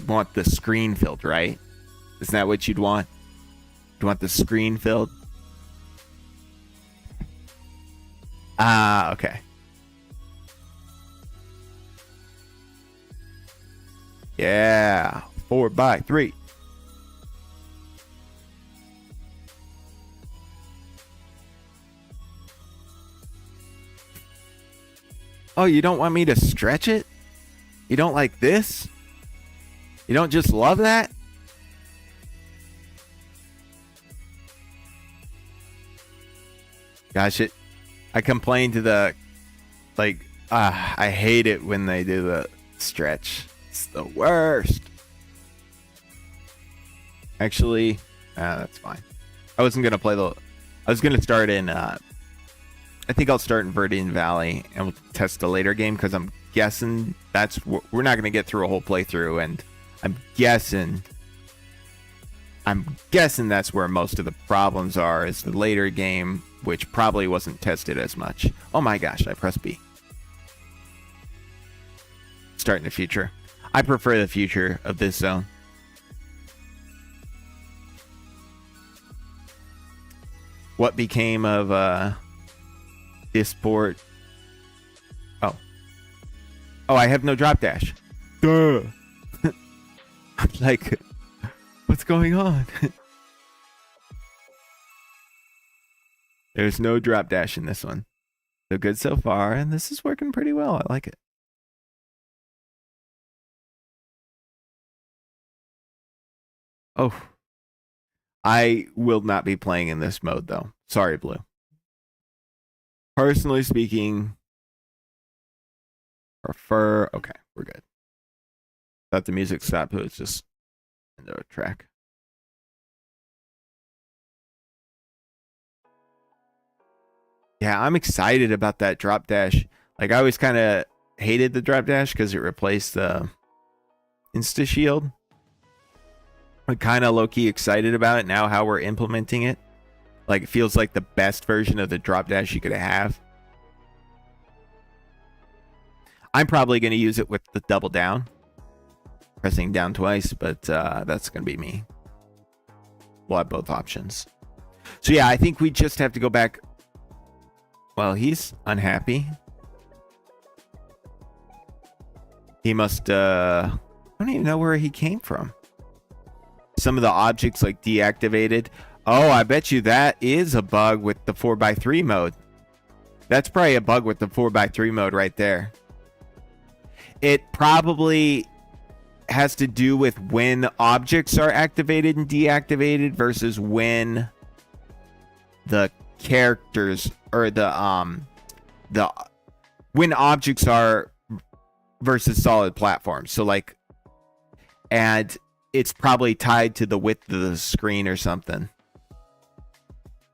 want the screen filled, right? Isn't that what you'd want? You want the screen filled? Ah, okay. Yeah, 4x3. Oh, you don't want me to stretch it? You don't like this? You don't just love that? Gosh, I complain to the, I hate it when they do the stretch. It's the worst. Actually, that's fine. I wasn't going to play I was going to start in I think I'll start in Viridian Valley and we'll test a later game because I'm guessing we're not going to get through a whole playthrough, and I'm guessing that's where most of the problems are, is the later game, which probably wasn't tested as much. Oh my gosh, I pressed B. Start in the future. I prefer the future of this zone. What became of Disport? Oh, I have no drop dash. Duh. I'm like, what's going on? There's no drop dash in this one. So good so far, and this is working pretty well. I like it. Oh, I will not be playing in this mode though. Sorry, Blue. Personally speaking, prefer. Okay, we're good. Thought the music stopped, but it's just into a track. Yeah, I'm excited about that drop dash. Like, I always kind of hated the drop dash because it replaced the insta shield. I'm kind of low-key excited about it now, how we're implementing it. Like, it feels like the best version of the drop dash you could have. I'm probably going to use it with the double down. Pressing down twice, but that's going to be me. We'll have both options. So yeah, I think we just have to go back. Well, he's unhappy. He must, I don't even know where he came from. Some of the objects like deactivated. Oh, I bet you that is a bug with the 4x3 mode. That's probably a bug with the 4x3 mode right there. It probably has to do with when objects are activated and deactivated versus when the characters or when objects are versus solid platforms. So like, and it's probably tied to the width of the screen or something.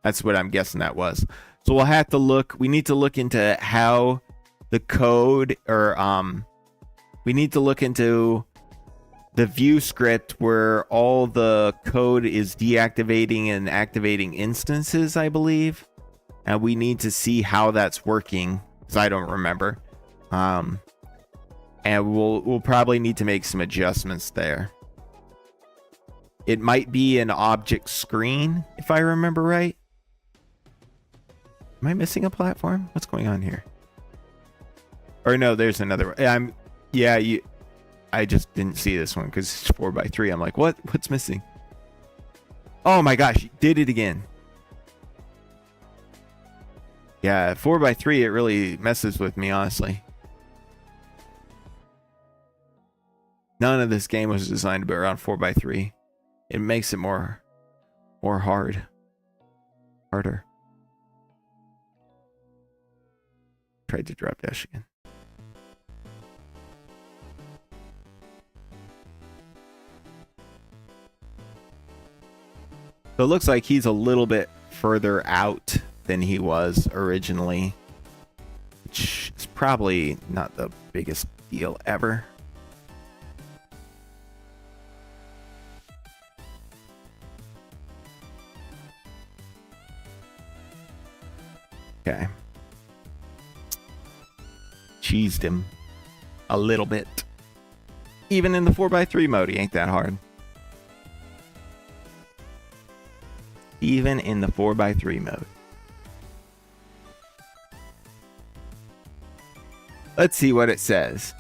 That's what I'm guessing that was. So we'll have to look. We need to look into how the code, or we need to look into the view script where all the code is deactivating and activating instances, I believe. And we need to see how that's working, because I don't remember. And we'll probably need to make some adjustments there. It might be an object screen, if I remember right. Am I missing a platform? What's going on here? Or no, there's another one. I just didn't see this one because it's 4x3. I'm like, what's missing? Oh my gosh, you did it again. Yeah, 4x3, it really messes with me, honestly. None of this game was designed to be around 4x3. It makes it more harder. Tried to drop dash again. So it looks like he's a little bit further out than he was originally, which is probably not the biggest deal ever. Okay. Cheesed him a little bit. Even in the 4x3 mode, he ain't that hard. Even in the 4x3 mode. Let's see what it says.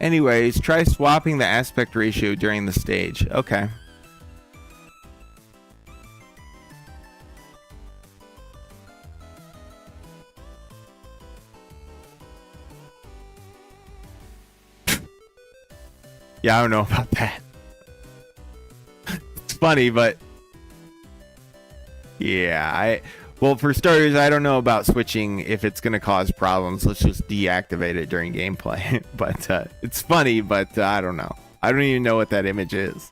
Anyways, try swapping the aspect ratio during the stage. Okay. Yeah, I don't know about that. It's funny, but yeah, well, for starters, I don't know about switching if it's going to cause problems. Let's just deactivate it during gameplay. But it's funny, but I don't know. I don't even know what that image is.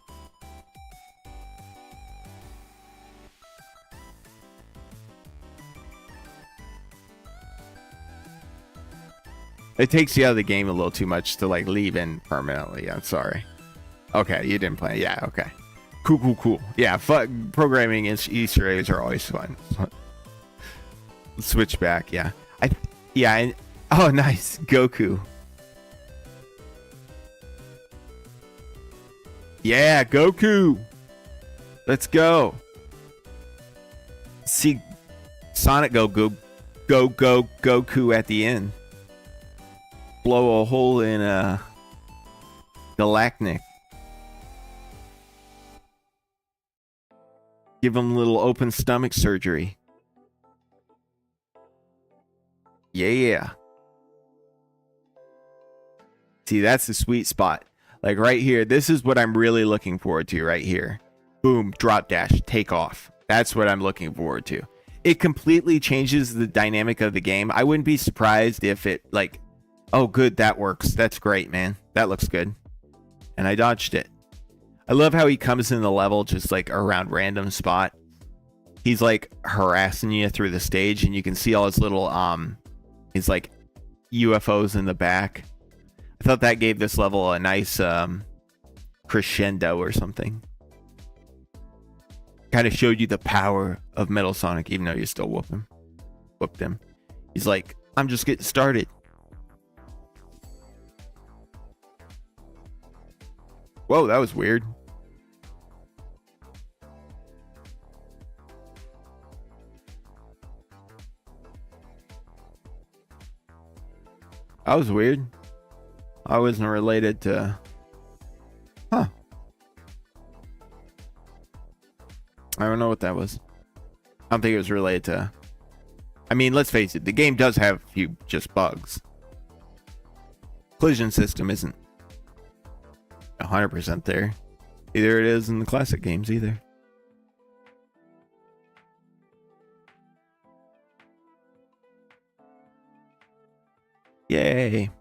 It takes you out of the game a little too much to like leave in permanently. I'm sorry. Okay, you didn't play. Yeah, okay. Cool. Yeah, programming Easter eggs are always fun. Switch back, yeah. Oh, nice. Goku. Yeah, Goku. Let's go. See Sonic go Goku at the end. Blow a hole in Galactic. Give him a little open stomach surgery. Yeah. See, that's the sweet spot. Like right here, this is what I'm really looking forward to right here. Boom, drop dash, take off. That's what I'm looking forward to. It completely changes the dynamic of the game. I wouldn't be surprised if it like, oh good, that works. That's great, man. That looks good. And I dodged it. I love how he comes in the level just like around random spot. He's like harassing you through the stage and you can see all his little his like UFOs in the back. I thought that gave this level a nice crescendo or something. Kind of showed you the power of Metal Sonic, even though you still whooped him. He's like, I'm just getting started. Whoa, that was weird. That was weird. I wasn't related to... Huh. I don't know what that was. I don't think it was related to... I mean, let's face it. The game does have a few just bugs. Collision system isn't 100% there. Either it is in the classic games either. Yay.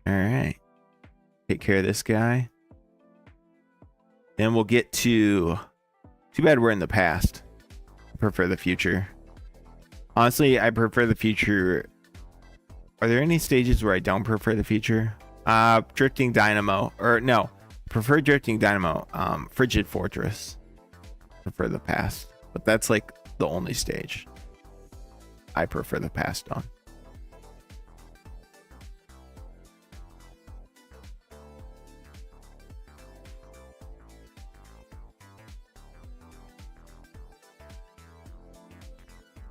Alright. Take care of this guy. Then we'll get to... Too bad we're in the past. I prefer the future. Honestly, I prefer the future. Are there any stages where I don't prefer the future? Drifting Dynamo. Or no. Prefer Drifting Dynamo. Frigid Fortress. Prefer the past. But that's like the only stage I prefer the past on.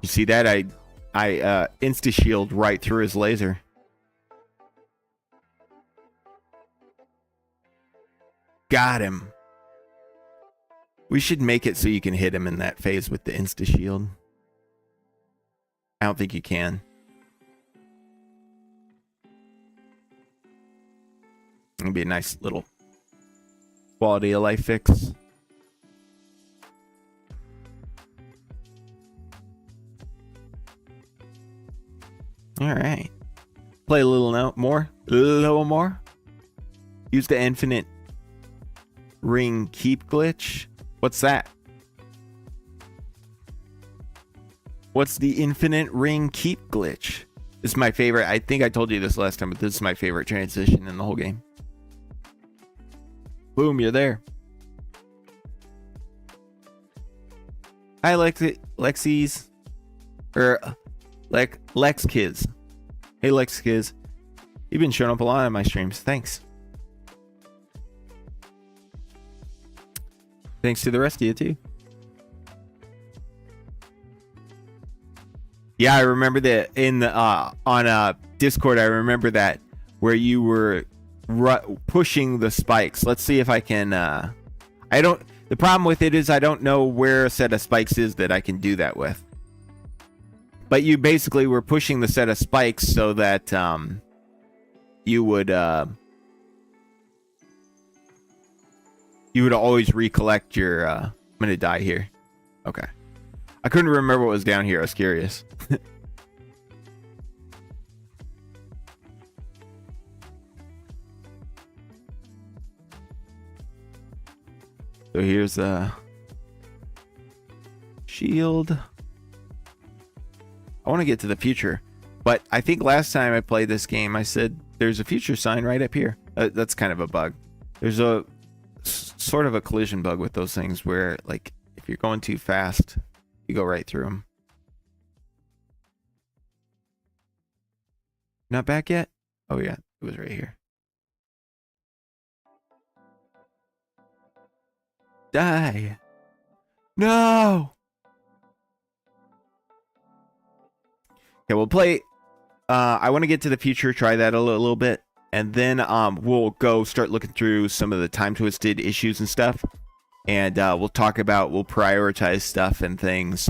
You see that? I insta shield right through his laser. Got him. We should make it so you can hit him in that phase with the insta shield. I don't think you can. It'll be a nice little quality of life fix. All right. Play a little more. A little more. Use the infinite ring keep glitch. What's that? What's the infinite ring keep glitch? This is my favorite. I think I told you this last time, but this is my favorite transition in the whole game. Boom, you're there. Hi, Lexi's. Or... Lex Kids. Hey Lex Kids. You've been showing up a lot on my streams. Thanks. Thanks to the rest of you too. Yeah, I remember that in the on Discord. I remember that where you were pushing the spikes. Let's see if I can I don't the problem with it is I don't know where a set of spikes is that I can do that with. But you basically were pushing the set of spikes so that you would always recollect your I'm gonna die here. Okay. I couldn't remember what was down here. I was curious. So here's a shield. I want to get to the future, but I think last time I played this game, I said there's a future sign right up here. That's kind of a bug. There's a sort of a collision bug with those things where, like, if you're going too fast, you go right through them. Not back yet? Oh yeah, it was right here. Die. No. Okay, we'll play. I want to get to the future, try that a little bit, and then we'll go start looking through some of the time twisted issues and stuff, and we'll prioritize stuff and things.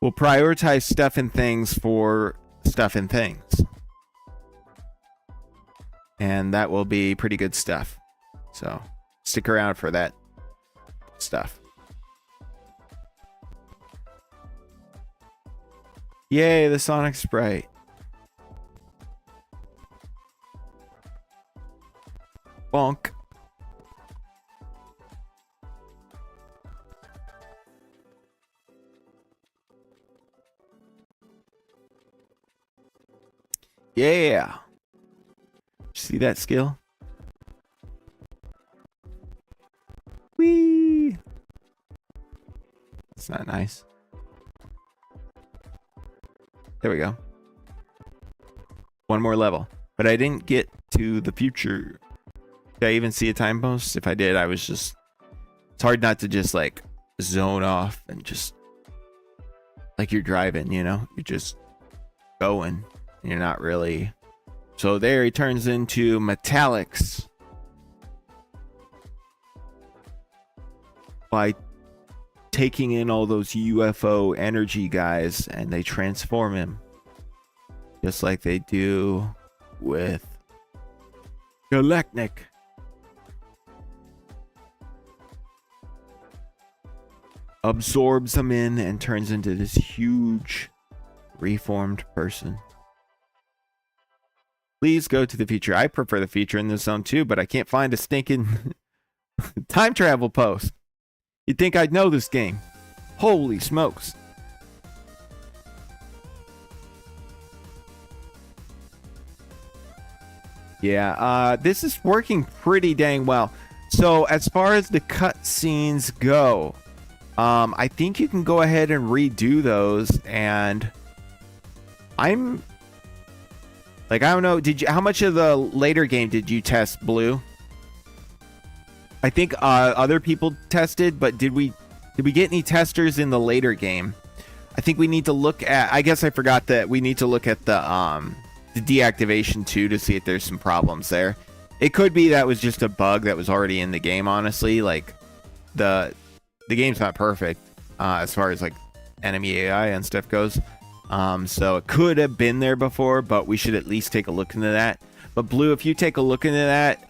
We'll prioritize stuff and things for stuff and things, and that will be pretty good stuff. So stick around for that stuff. Yay, the Sonic Sprite. Bonk. Yeah. See that skill? Whee! That's not nice. There we go. One more level. But I didn't get to the future. Did I even see a time post? If I did, I was just... It's hard not to just, like, zone off and just... Like you're driving, you know? You're just going. And you're not really... So there he turns into metallics. By taking in all those UFO energy guys, and they transform him. Just like they do with Galactic. Absorbs them in and turns into this huge reformed person. Please go to the future. I prefer the future in this zone too, but I can't find a stinking time travel post. You'd think I'd know this game. Holy smokes. Yeah, this is working pretty dang well. So as far as the cutscenes go, I think you can go ahead and redo those, and I'm like, I don't know, how much of the later game did you test, Blue? I think other people tested, but did we get any testers in the later game? I think we need to look at, I guess I forgot that we need to look at the deactivation too to see if there's some problems there. It could be that was just a bug that was already in the game, honestly. Like the game's not perfect as far as like enemy AI and stuff goes. So it could have been there before, but we should at least take a look into that. But Blue, if you take a look into that,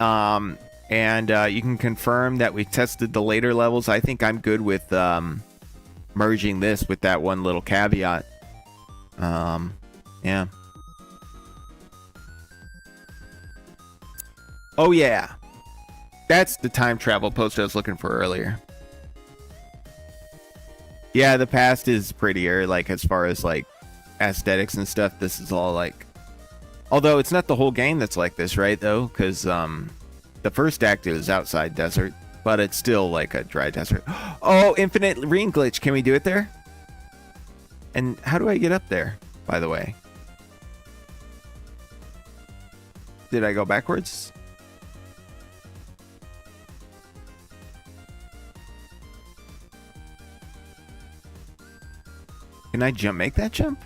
and you can confirm that we tested the later levels, I think I'm good with merging this with that one little caveat. Yeah. Oh yeah, that's the time travel post I was looking for earlier. Yeah, the past is prettier, like as far as like aesthetics and stuff. This is all like, although it's not the whole game that's like this, right? Though, because the first act is outside desert, but it's still like a dry desert. Oh, infinite ring glitch. Can we do it there? And how do I get up there, by the way? Did I go backwards? Can I jump? Make that jump?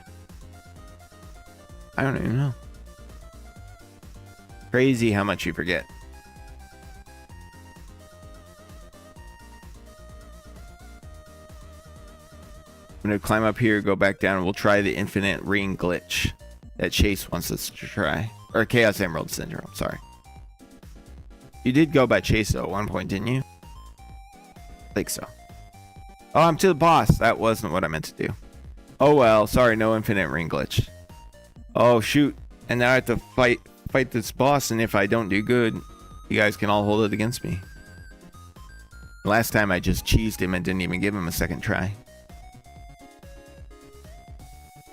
I don't even know. Crazy how much you forget. I'm gonna climb up here, go back down, and we'll try the infinite ring glitch that Chase wants us to try. Or Chaos Emerald Syndrome, sorry. You did go by Chase though at one point, didn't you? I think so. Oh, I'm to the boss. That wasn't what I meant to do. Oh well, sorry, no infinite ring glitch. Oh shoot, and now I have to fight this boss, and if I don't do good, you guys can all hold it against me. Last time I just cheesed him and didn't even give him a second try.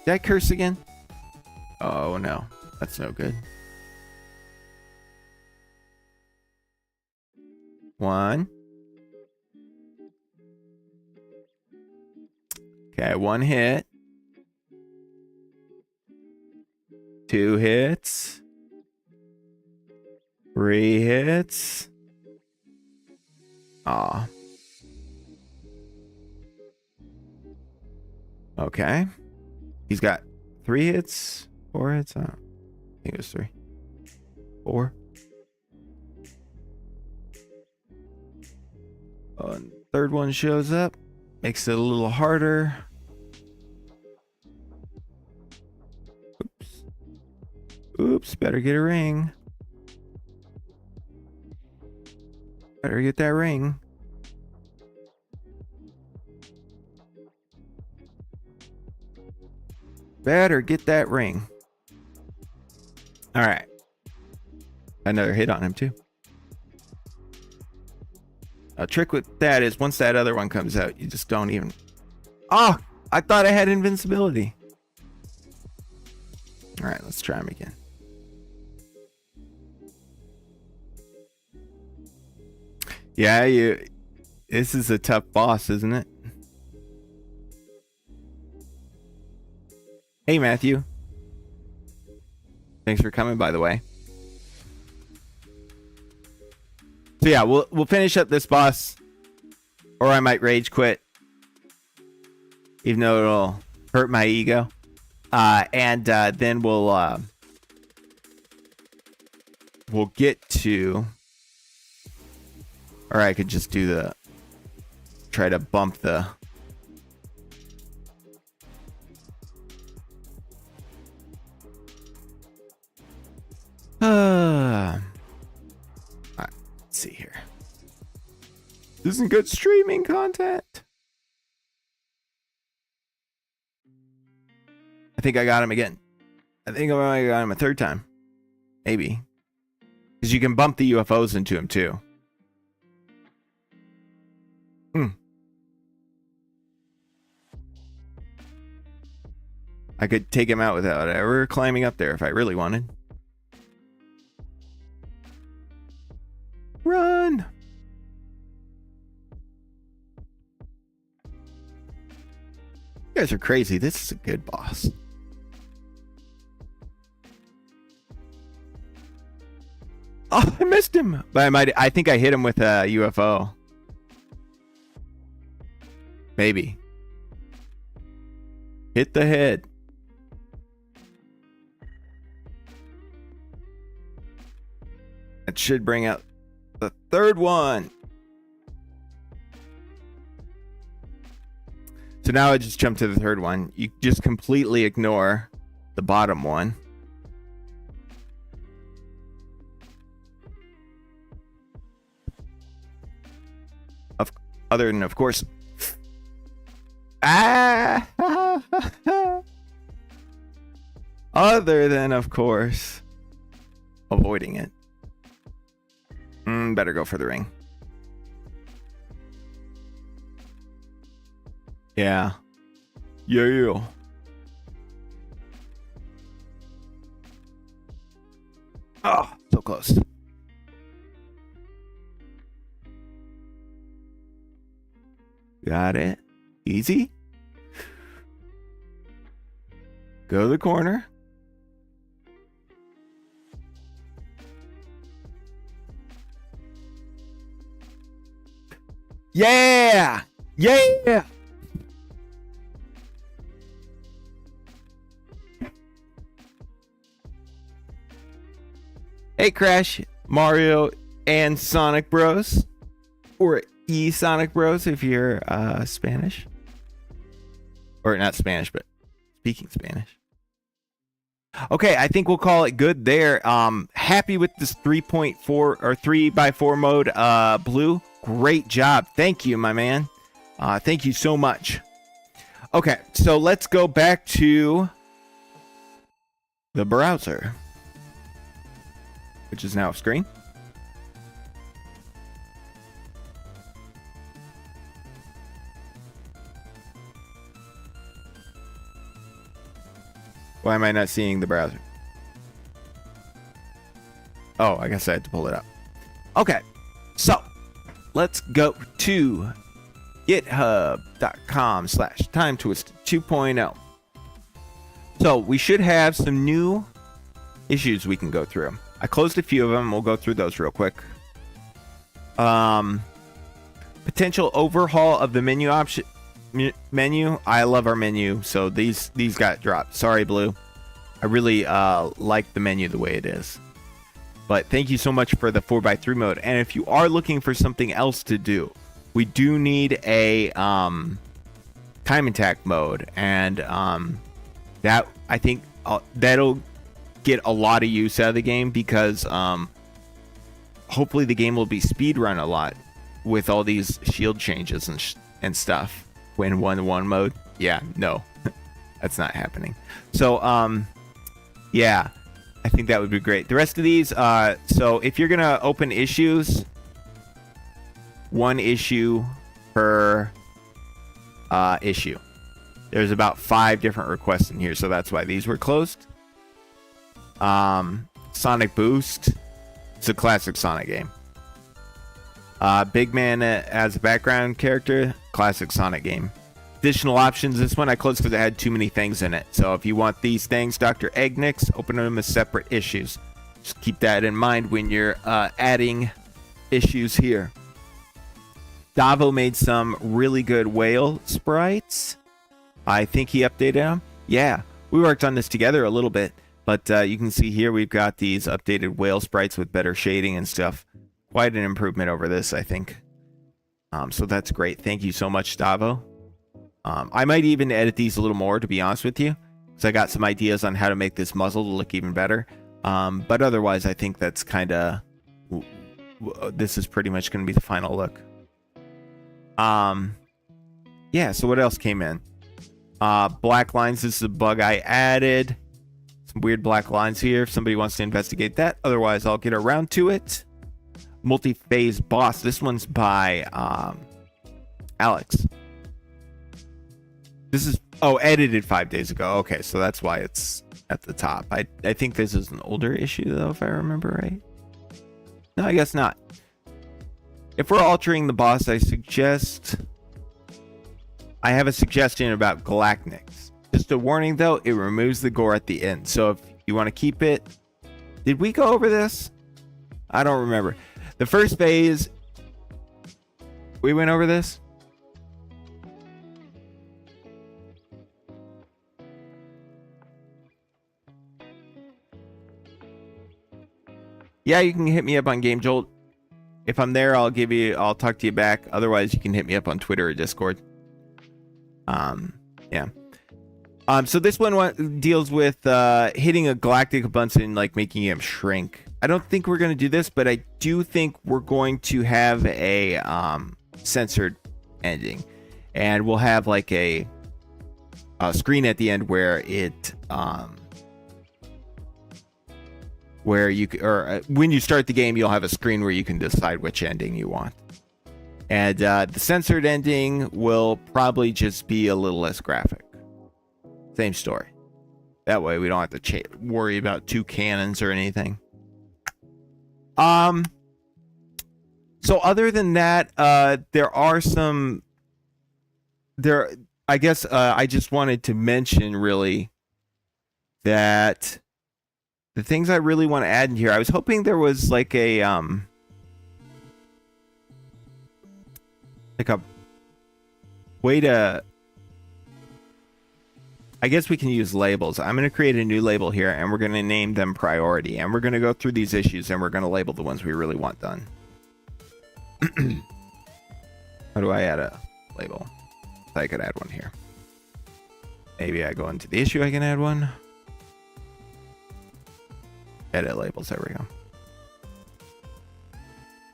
Did I curse again? Oh no, that's no good. One. Okay, one hit. 2 hits. 3 hits. Aw. Okay. He's got 3 hits, 4 hits. I think it was 3. 4. Oh, and third one shows up. Makes it a little harder. Oops. Oops, better get a ring. Better get that ring. Better get that ring. All right. Another hit on him, too. A trick with that is once that other one comes out, you just don't even... Oh, I thought I had invincibility. All right, let's try him again. Yeah, this is a tough boss, isn't it? Hey, Matthew. Thanks for coming, by the way. So yeah, we'll finish up this boss, or I might rage quit, even though it'll hurt my ego. And then we'll get to, or I could just do try to bump the. Let's see here. This isn't good streaming content. I think I got him again. I think I got him a third time. Maybe. Because you can bump the UFOs into him too. I could take him out without ever climbing up there if I really wanted. Run! You guys are crazy. This is a good boss. Oh, I missed him. But I think I hit him with a UFO. Maybe. Hit the head. That should bring out the third one. So now I just jump to the third one. You just completely ignore the bottom one. Other than, of course... Other than, of course, avoiding it. Better go for the ring. Yeah. Yeah. Oh, so close. Got it. Easy. Go to the corner. Yeah! Yeah! Hey, Crash, Mario, and Sonic Bros. Or Sonic Bros if you're Spanish. Or not Spanish, but speaking Spanish. Okay, I think we'll call it good there. Happy with this 3.4 or 3x4 mode, Blue. Great job. Thank you, my man. Thank you so much. Okay, so let's go back to the browser, which is now off screen. Why am I not seeing the browser? Oh, I guess I had to pull it up. Okay, so let's go to github.com/timetwisted 2.0. So we should have some new issues we can go through. I closed a few of them. We'll go through those real quick. Potential overhaul of the menu option. Menu. I love our menu, so these got dropped. Sorry, Blue. I really like the menu the way it is. But thank you so much for the 4x3 mode. And if you are looking for something else to do, we do need a time attack mode, and that I think that'll get a lot of use out of the game, because hopefully the game will be speedrun a lot with all these shield changes and stuff when 1-1 mode. Yeah, no, that's not happening. So yeah, I think that would be great. The rest of these, so if you're gonna open issues, one issue per issue. There's about 5 different requests in here, so that's why these were closed. Sonic Boost. It's a classic Sonic game. Big Man as a background character. Classic Sonic game. Additional options. This one I closed because it had too many things in it. So if you want these things, Dr. Eggnick's, open them as separate issues. Just keep that in mind when you're adding issues here. Davo made some really good whale sprites. I think he updated them. Yeah, we worked on this together a little bit, but you can see here we've got these updated whale sprites with better shading and stuff. Quite an improvement over this, I think. So that's great. Thank you so much, Davo. I might even edit these a little more, to be honest with you, because I got some ideas on how to make this muzzle to look even better. But otherwise, I think that's kind of... this is pretty much going to be the final look. Yeah, so what else came in? Black lines. This is a bug I added. Some weird black lines here if somebody wants to investigate that. Otherwise, I'll get around to it. Multi-phase boss. This one's by Alex. This is edited 5 days ago. Okay, so that's why it's at the top. I think this is an older issue though, if I remember right. No, I guess not. If we're altering the boss, I have a suggestion about Galactics. Just a warning though, it removes the gore at the end. So if you want to keep it... Did we go over this? I don't remember. The first phase, we went over this. Yeah, you can hit me up on Game Jolt. If I'm there, I'll talk to you back. Otherwise, you can hit me up on Twitter or Discord. Yeah. So this one deals with hitting a galactic bunch and like making him shrink. I don't think we're going to do this, but I do think we're going to have a censored ending, and we'll have like a screen at the end where it where you when you start the game, you'll have a screen where you can decide which ending you want. And the censored ending will probably just be a little less graphic. Same story. That way we don't have to worry about 2 cannons or anything. So other than that, there are some... I guess I just wanted to mention, really, that the things I really want to add in here, I was hoping there was like a way to... I guess we can use labels. I'm going to create a new label here, and we're going to name them priority. And we're going to go through these issues, and we're going to label the ones we really want done. How do I add a label? I could add one here. Maybe I go into the issue, I can add one. Edit labels, there we go.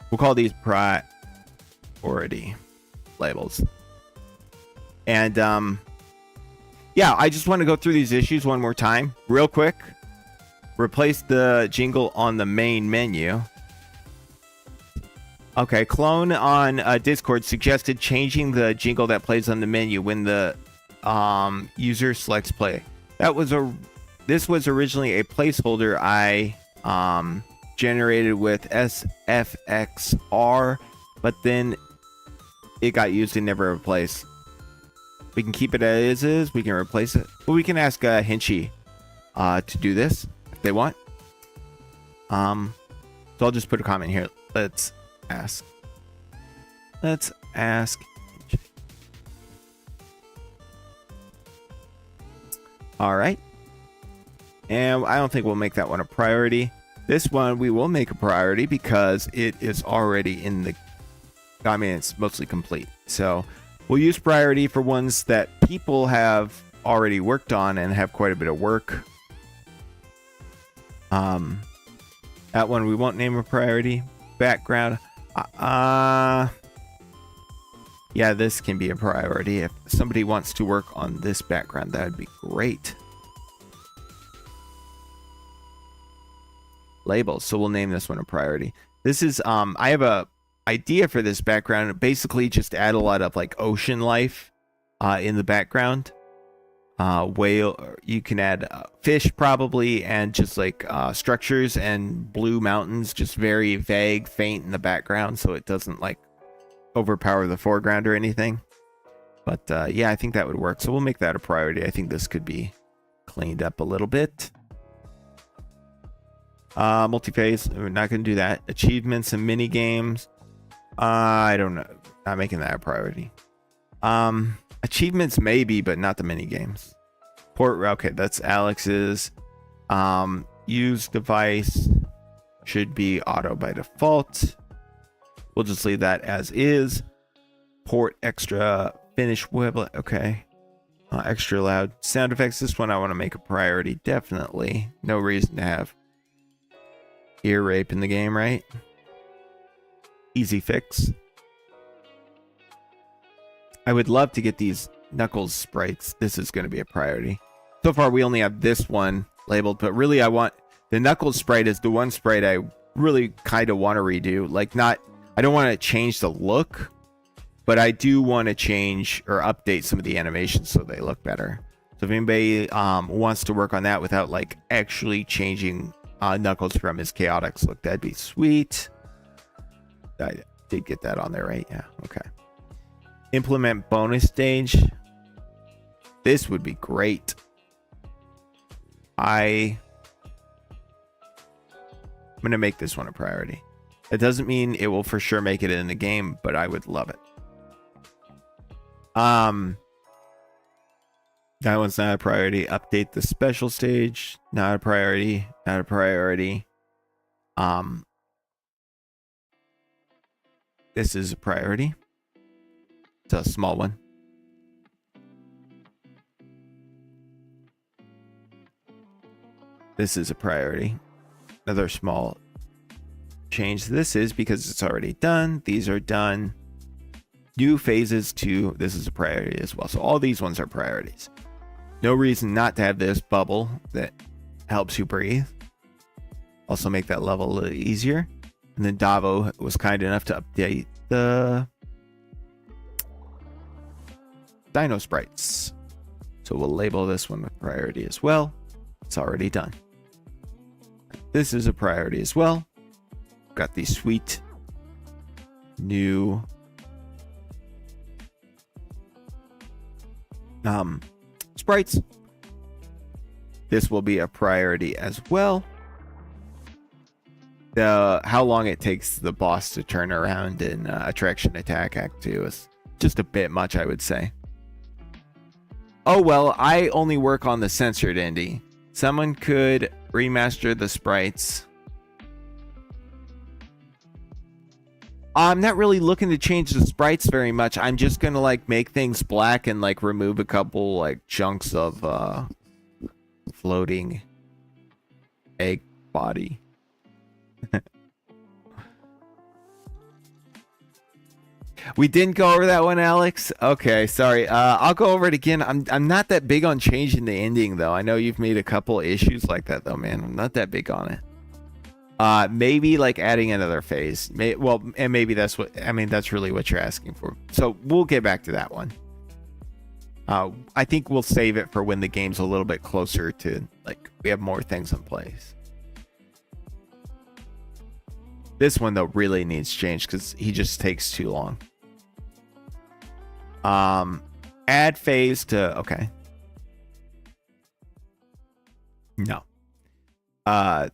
We'll call these priority labels. And, yeah, I just want to go through these issues one more time, real quick. Replace the jingle on the main menu. Okay, Clone on Discord suggested changing the jingle that plays on the menu when the user selects play. That was a this was originally a placeholder I generated with SFXR, but then it got used and never replaced. We can keep it as is. We can replace it, but we can ask Hinchy to do this if they want. So I'll just put a comment here. Let's ask. All right. And I don't think we'll make that one a priority. This one we will make a priority because it is already in the... I mean, it's mostly complete. So we'll use priority for ones that people have already worked on and have quite a bit of work. That one we won't name a priority. Background. Yeah, this can be a priority. If somebody wants to work on this background, that would be great. Labels. So we'll name this one a priority. This is, I have a idea for this background. Basically just add a lot of like ocean life in the background. Whale, you can add fish probably, and just like structures and blue mountains, just very vague, faint in the background, so it doesn't like overpower the foreground or anything. But yeah, I think that would work. So we'll make that a priority. I think this could be cleaned up a little bit. Multi-phase, we're not going to do that. Achievements and mini games. I don't know. Not making that a priority. Achievements maybe, but not the mini games. Port, okay, that's Alex's. Use device should be auto by default. We'll just leave that as is. Port extra finish web, okay. Extra loud sound effects. This one I want to make a priority, definitely. No reason to have ear rape in the game, right? Easy fix. I would love to get these Knuckles sprites. This is going to be a priority. So far, we only have this one labeled, but really I want... The Knuckles sprite is the one sprite I really kind of want to redo. Like, not... I don't want to change the look, but I do want to change or update some of the animations so they look better. So if anybody wants to work on that without, like, actually changing Knuckles from his Chaotix look, that'd be sweet. I did get that on there, right? Yeah, okay. Implement bonus stage. This would be great. I'm going to make this one a priority. It doesn't mean it will for sure make it in the game, but I would love it. That one's not a priority. Update the special stage. Not a priority. Not a priority. This is a priority. It's a small one. This is a priority. Another small change. This is because it's already done. These are done. New phases too. This is a priority as well. So all these ones are priorities. No reason not to have this bubble that helps you breathe. Also make that level a little easier. And then Davo was kind enough to update the Dino sprites. So we'll label this one with priority as well. It's already done. This is a priority as well. Got these sweet new sprites. This will be a priority as well. How long it takes the boss to turn around in Attraction Attack Act 2 is just a bit much, I would say. Oh well, I only work on the censored indie. Someone could remaster the sprites. I'm not really looking to change the sprites very much. I'm just gonna like make things black and like remove a couple like chunks of floating egg body. We didn't go over that one, Alex. Okay, sorry. I'll go over it again. I'm not that big on changing the ending though. I know you've made a couple issues like that though, man. I'm not that big on it. Maybe like adding another phase. And maybe that's what, I mean, that's really what you're asking for. So we'll get back to that one. I think we'll save it for when the game's a little bit closer to, like, we have more things in place. This one, though, really needs change because he just takes too long. Add phase to, okay. No. Well,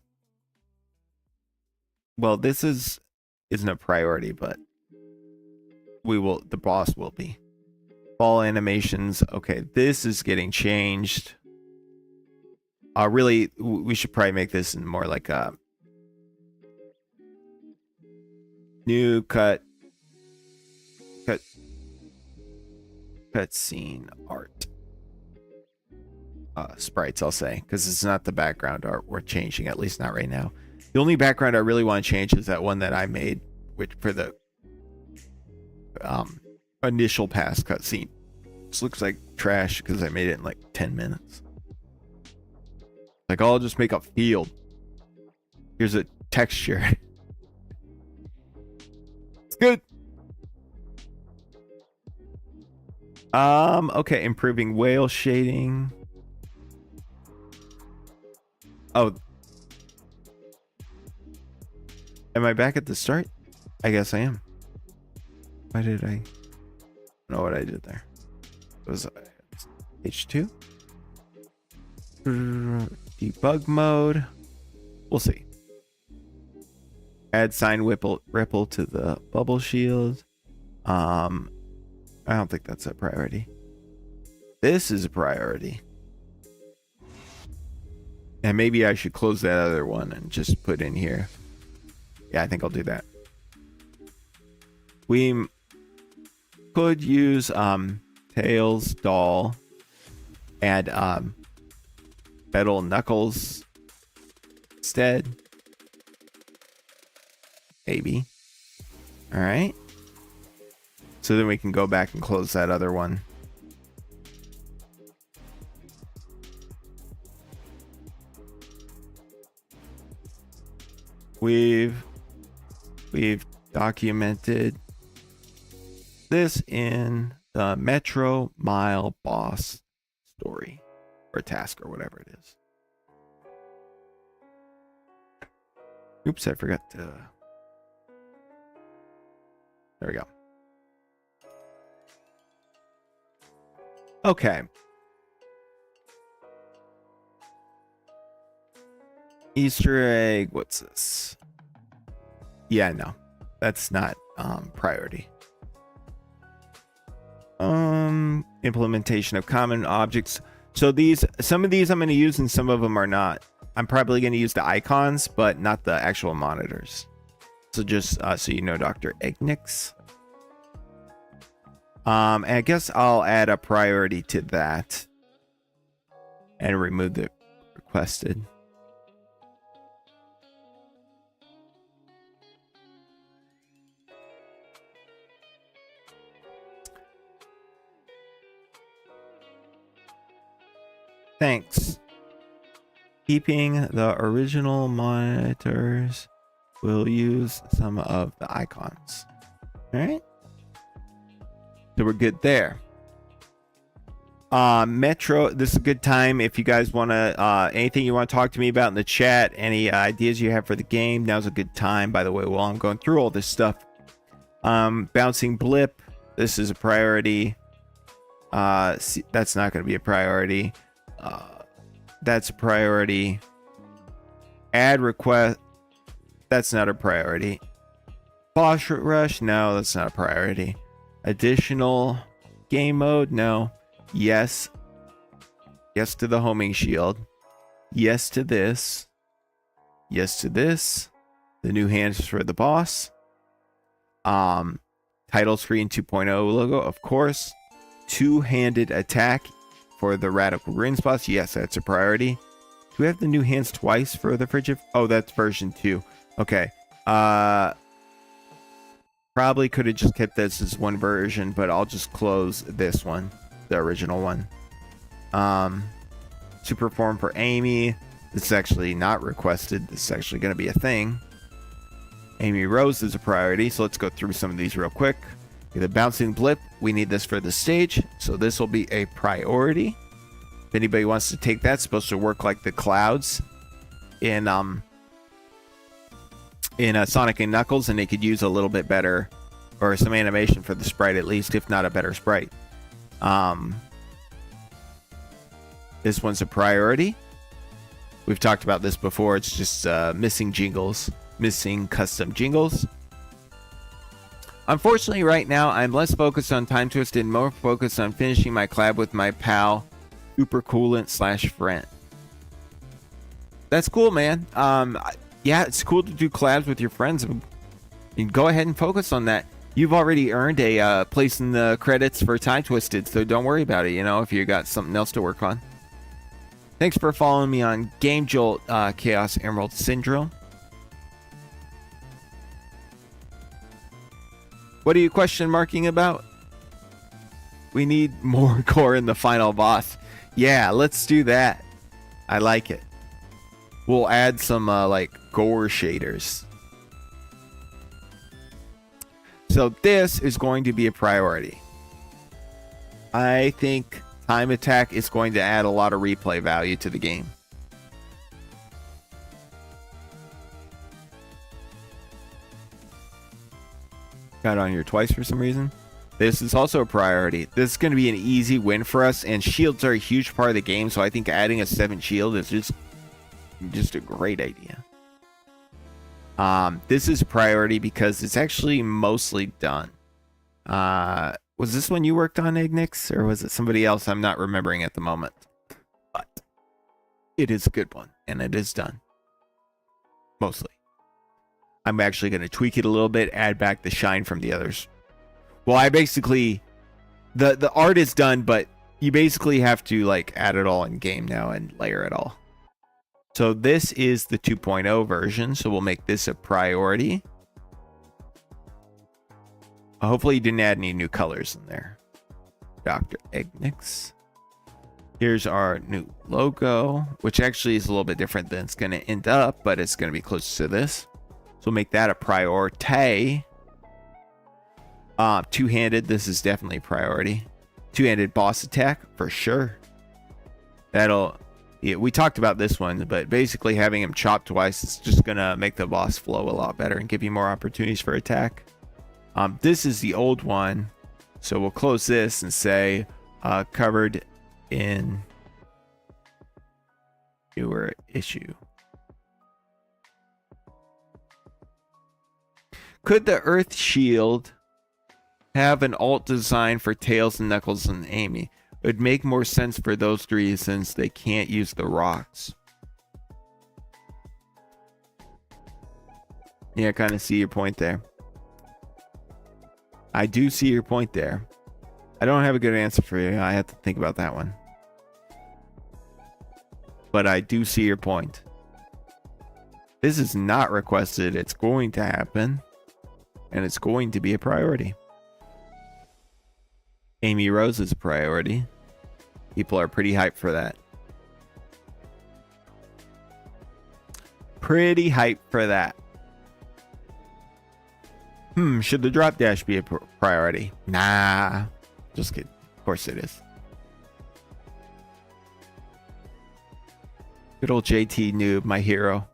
this isn't a priority, but the boss will be. Fall animations. Okay, this is getting changed. Really, we should probably make this in more like a new cutscene art. Sprites, I'll say, because it's not the background art we're changing, at least not right now. The only background I really want to change is that one that I made, which for the initial pass cutscene. This looks like trash because I made it in like 10 minutes. Like, I'll just make a field. Here's a texture. It's good. Okay, improving whale shading. Oh. Am I back at the start? I guess I am. Why did I know what I did there? It was H2? Debug mode. We'll see. Add sign ripple to the bubble shield. I don't think that's a priority. This is a priority. And maybe I should close that other one and just put in here. Yeah, I think I'll do that. We could use Tails doll and metal knuckles instead. Maybe. All right. So then we can go back and close that other one. We've documented this in the Metro Mile boss story or task or whatever it is. Oops, I forgot to. There we go. Okay. Easter egg. What's this? Yeah, no, that's not priority. Implementation of common objects. So some of these I'm going to use and some of them are not. I'm probably going to use the icons, but not the actual monitors. So just so you know, Dr. Egnix. And I guess I'll add a priority to that and remove the requested. Thanks. Keeping the original monitors, will use some of the icons. All right. So we're good there. Metro, this is a good time if you guys want to, anything you want to talk to me about in the chat, any ideas you have for the game, now's a good time. By the way, while I'm going through all this stuff, bouncing blip, this is a priority. See, that's not going to be a priority. That's a priority. Add request, that's not a priority. Boss rush, no, that's not a priority. Additional game mode, no. Yes. Yes to the homing shield. Yes to this. Yes to this. The new hands for the boss. Title screen 2.0 logo, of course. Two-handed attack for the radical greens boss. Yes, that's a priority. Do we have the new hands twice for the frigid? Oh, that's version 2. Okay. Probably could have just kept this as one version, but I'll just close this one, the original one. Super form for Amy. This is actually not requested. This is actually going to be a thing. Amy Rose is a priority, so let's go through some of these real quick. The bouncing blip, we need this for the stage, so this will be a priority. If anybody wants to take that, it's supposed to work like the clouds in Sonic and Knuckles, and they could use a little bit better, or some animation for the sprite at least, if not a better sprite. This one's a priority. We've talked about this before. It's just missing jingles, missing custom jingles. Unfortunately, right now, I'm less focused on Time Twisted and more focused on finishing my collab with my pal, Super Coolant / Friend. That's cool, man. Yeah, it's cool to do collabs with your friends. And go ahead and focus on that. You've already earned a place in the credits for Time Twisted, so don't worry about it, you know, if you got something else to work on. Thanks for following me on Game Jolt Chaos Emerald Syndrome. What are you question marking about? We need more gore in the final boss. Yeah, let's do that. I like it. We'll add some like gore shaders. So this is going to be a priority. I think time attack is going to add a lot of replay value to the game. Got on here twice for some reason. This is also a priority. This is going to be an easy win for us, and shields are a huge part of the game, so I think adding a 7th shield is just a great idea. This is a priority because it's actually mostly done. Was this one you worked on, Ignix, or was it somebody else? I'm not remembering at the moment. But it is a good one, and it is done. Mostly. I'm actually going to tweak it a little bit, add back the shine from the others. Well, I basically... The art is done, but you basically have to like add it all in game now and layer it all. So this is the 2.0 version, so we'll make this a priority. Hopefully you didn't add any new colors in there. Dr. Ignix. Here's our new logo, which actually is a little bit different than it's going to end up, but it's going to be close to this. So we'll make that a priority. Two-handed, this is definitely a priority. Two-handed boss attack, for sure. That'll... Yeah, we talked about this one, but basically having him chop twice is just going to make the boss flow a lot better and give you more opportunities for attack. This is the old one, so we'll close this and say covered in newer issue. Could the Earth Shield have an alt design for Tails and Knuckles and Amy? It would make more sense for those three since they can't use the rocks. Yeah, I kind of see your point there. I do see your point there. I don't have a good answer for you. I have to think about that one. But I do see your point. This is not requested. It's going to happen. And it's going to be a priority. Amy Rose is a priority. People are pretty hyped for that. Pretty hyped for that. Should the drop dash be a priority? Nah. Just kidding. Of course it is. Good old JT Noob, my hero.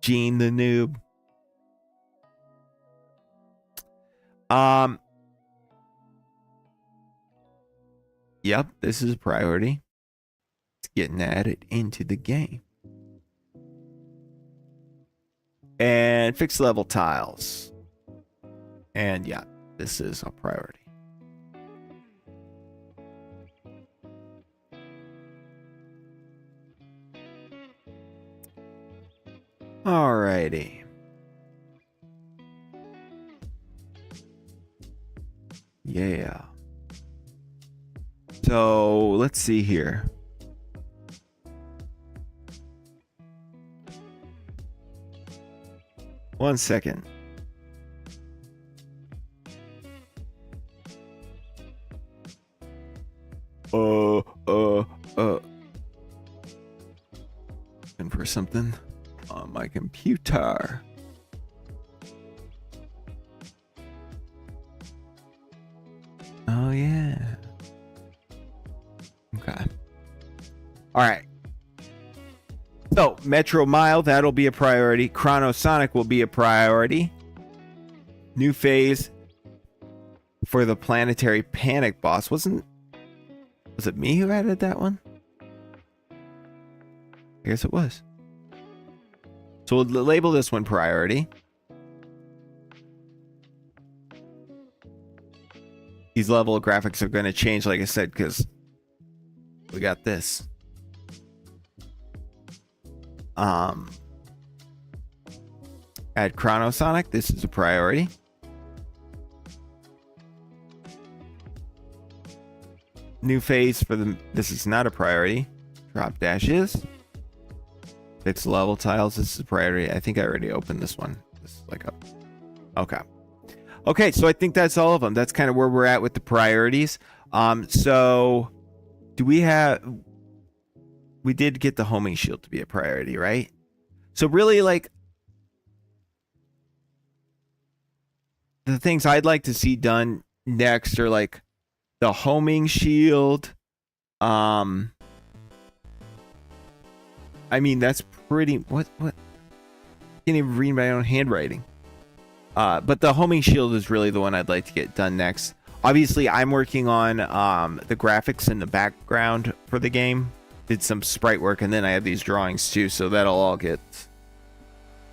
Gene the Noob. Yep, this is a priority. It's getting added into the game. And fixed level tiles. And yeah, this is a priority. Alrighty. Yeah. So let's see here. One second. And for something on my computer. All right. So, Metro Mile, that'll be a priority. Chrono Sonic will be a priority. New phase for the Planetary Panic boss. Was it me who added that one? I guess it was. So we'll label this one priority. These level of graphics are going to change, like I said, because we got this. Add Chrono Sonic. This is a priority. New phase for the... This is not a priority. Drop dash is. Fix level tiles. This is a priority. I think I already opened this one. This is like a... Okay. Okay, so I think that's all of them. That's kind of where we're at with the priorities. So do we have... We did get the homing shield to be a priority, right? So really, like, the things I'd like to see done next are like the homing shield. I mean, that's pretty... What? I can't even read my own handwriting. But the homing shield is really the one I'd like to get done next. Obviously, I'm working on the graphics in the background for the game. Did some sprite work, and then I have these drawings too, so that'll all get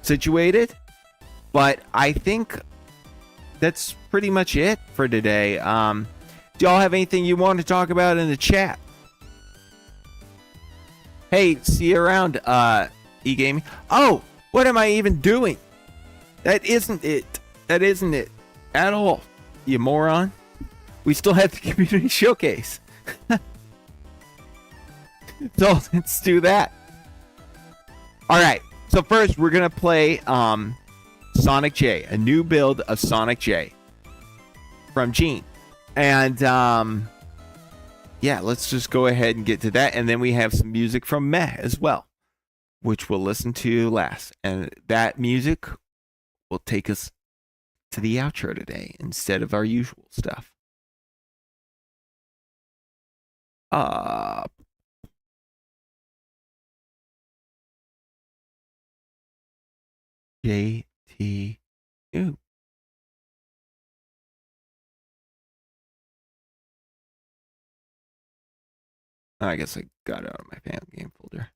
situated. But I think that's pretty much it for today. Do y'all have anything you want to talk about in the chat? Hey, see you around, e-gaming. Oh, what am I even doing? That isn't it. That isn't it at all, you moron. We still have the community showcase. So let's do that. All right. So first, we're gonna play Sonic J, a new build of Sonic J from Gene, and yeah, let's just go ahead and get to that, and then we have some music from Meh as well, which we'll listen to last, and that music will take us to the outro today instead of our usual stuff. JTU. I guess I got it out of my fan game folder.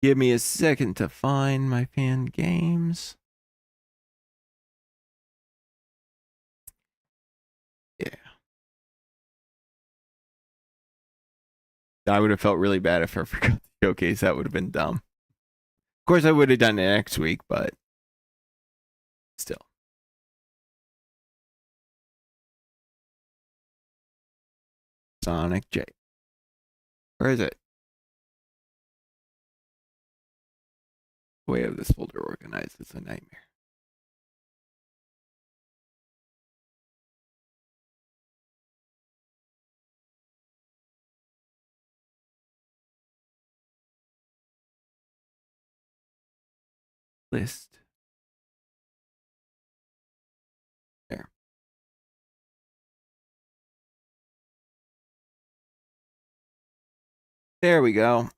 Give me a second to find my fan games. Yeah. I would have felt really bad if I forgot the showcase. That would have been dumb. Of course, I would have done it next week, but still. Sonic J. Where is it? The way of this folder organized is a nightmare. List. There. There we go.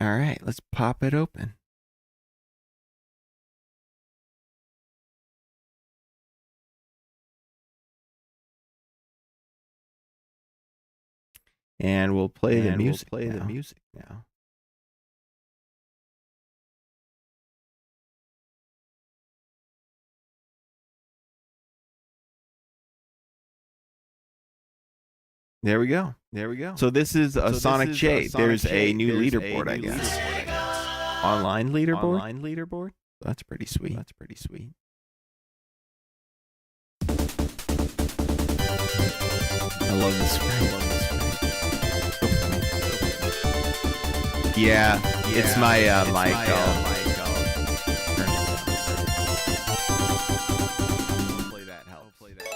All right, let's pop it open. And we'll play the music. The music now. There we go. There we go. So this is a Sonic J. There's a new leaderboard, I guess. Online leaderboard? Online leaderboard? That's pretty sweet. That's pretty sweet. I love this screen. Yeah, it's my mic. Play that. Help. Play that.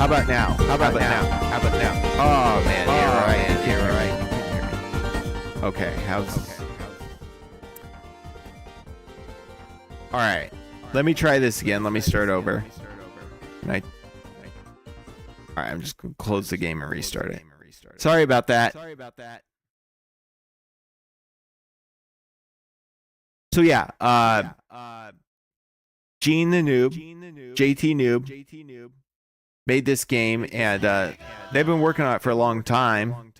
about now? How about now? Oh man, you're right. Okay, all right, let me try this again. Let me start over. All right, I'm just gonna close the game and restart it. Sorry about that. So yeah, Gene the Noob, JT Noob, made this game, and they've been working on it for a long time.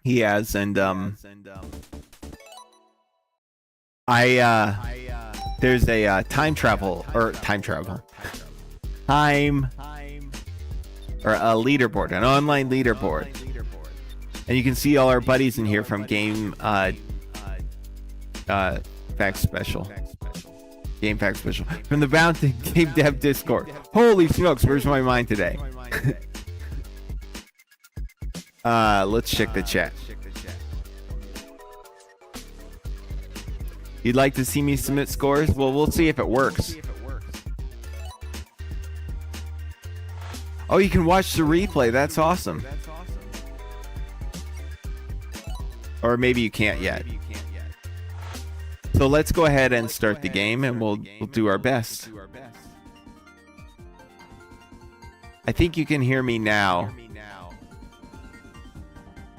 He has, and there's a time a leaderboard, an online leaderboard, and you can see all our buddies in here from Game Facts Special from the Bound Game Dev Discord. Holy smokes, where's my mind today? Let's check the chat. You'd like to see me submit scores? Well, we'll see if it works. Oh, you can watch the replay. That's awesome. Or maybe you can't yet. So let's go ahead and start the game, and we'll do our best. I think you can hear me now.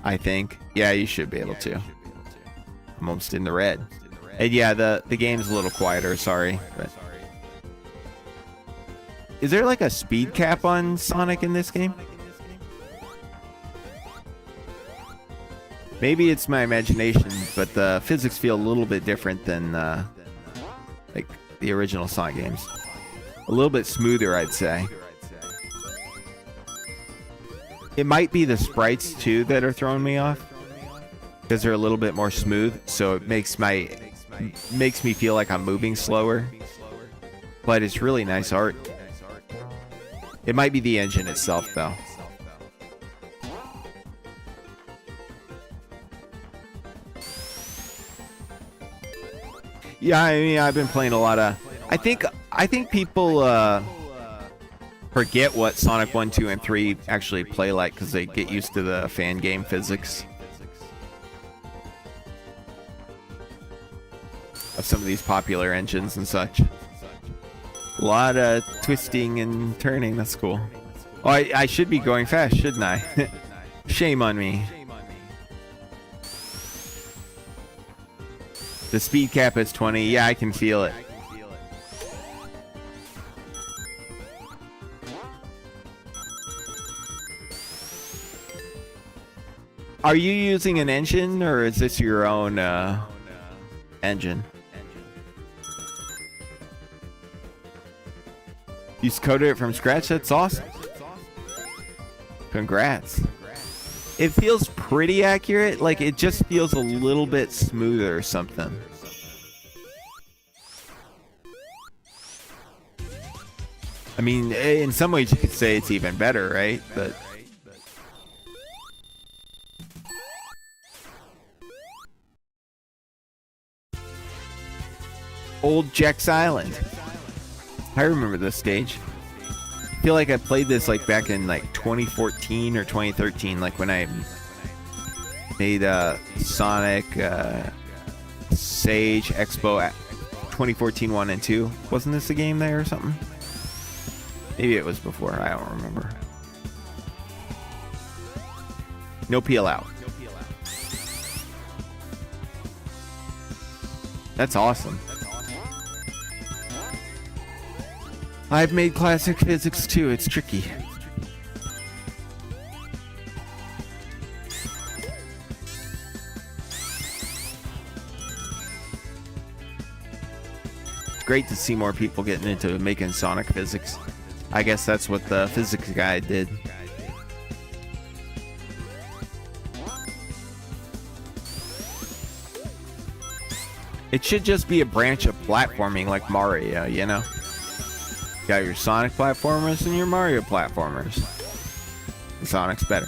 I think. Yeah, you should be able to. I'm almost in the red. And yeah, the game's a little quieter, sorry. But is there like a speed cap on Sonic in this game? Maybe it's my imagination, but the physics feel a little bit different than like the original Sonic games. A little bit smoother, I'd say. It might be the sprites too that are throwing me off, because they're a little bit more smooth, so it makes me feel like I'm moving slower. But it's really nice art. It might be the engine itself, though. Yeah, I mean, I've been playing a lot of. I think people forget what Sonic 1, 2, and 3 actually play like because they get used to the fan game physics of some of these popular engines and such. A lot of twisting and turning. That's cool. Oh, I should be going fast, shouldn't I? Shame on me. The speed cap is 20. Yeah, I can feel it. Are you using an engine, or is this your own engine? You coded it from scratch? That's awesome. Congrats. It feels pretty accurate. Like, it just feels a little bit smoother or something. I mean, in some ways you could say it's even better, right? But Old Jack's Island. I remember this stage. I feel like I played this like back in like 2014 or 2013, like when I made Sonic Sage Expo 2014 1 and 2. Wasn't this a game there or something? Maybe it was before. I don't remember. No peel out. That's awesome. I've made classic physics too. It's tricky. Great to see more people getting into making Sonic physics. I guess that's what the physics guy did. It should just be a branch of platforming like Mario, you know? You got your Sonic platformers and your Mario platformers. And Sonic's better.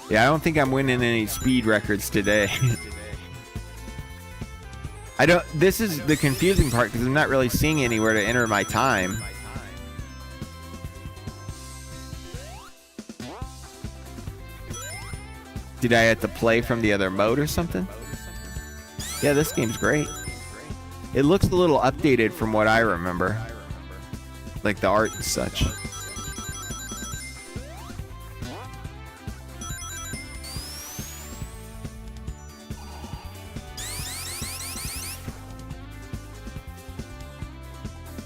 Yeah, I don't think I'm winning any speed records today. This is the confusing part because I'm not really seeing anywhere to enter my time. Did I have to play from the other mode or something? Yeah, this game's great. It looks a little updated from what I remember. Like the art and such.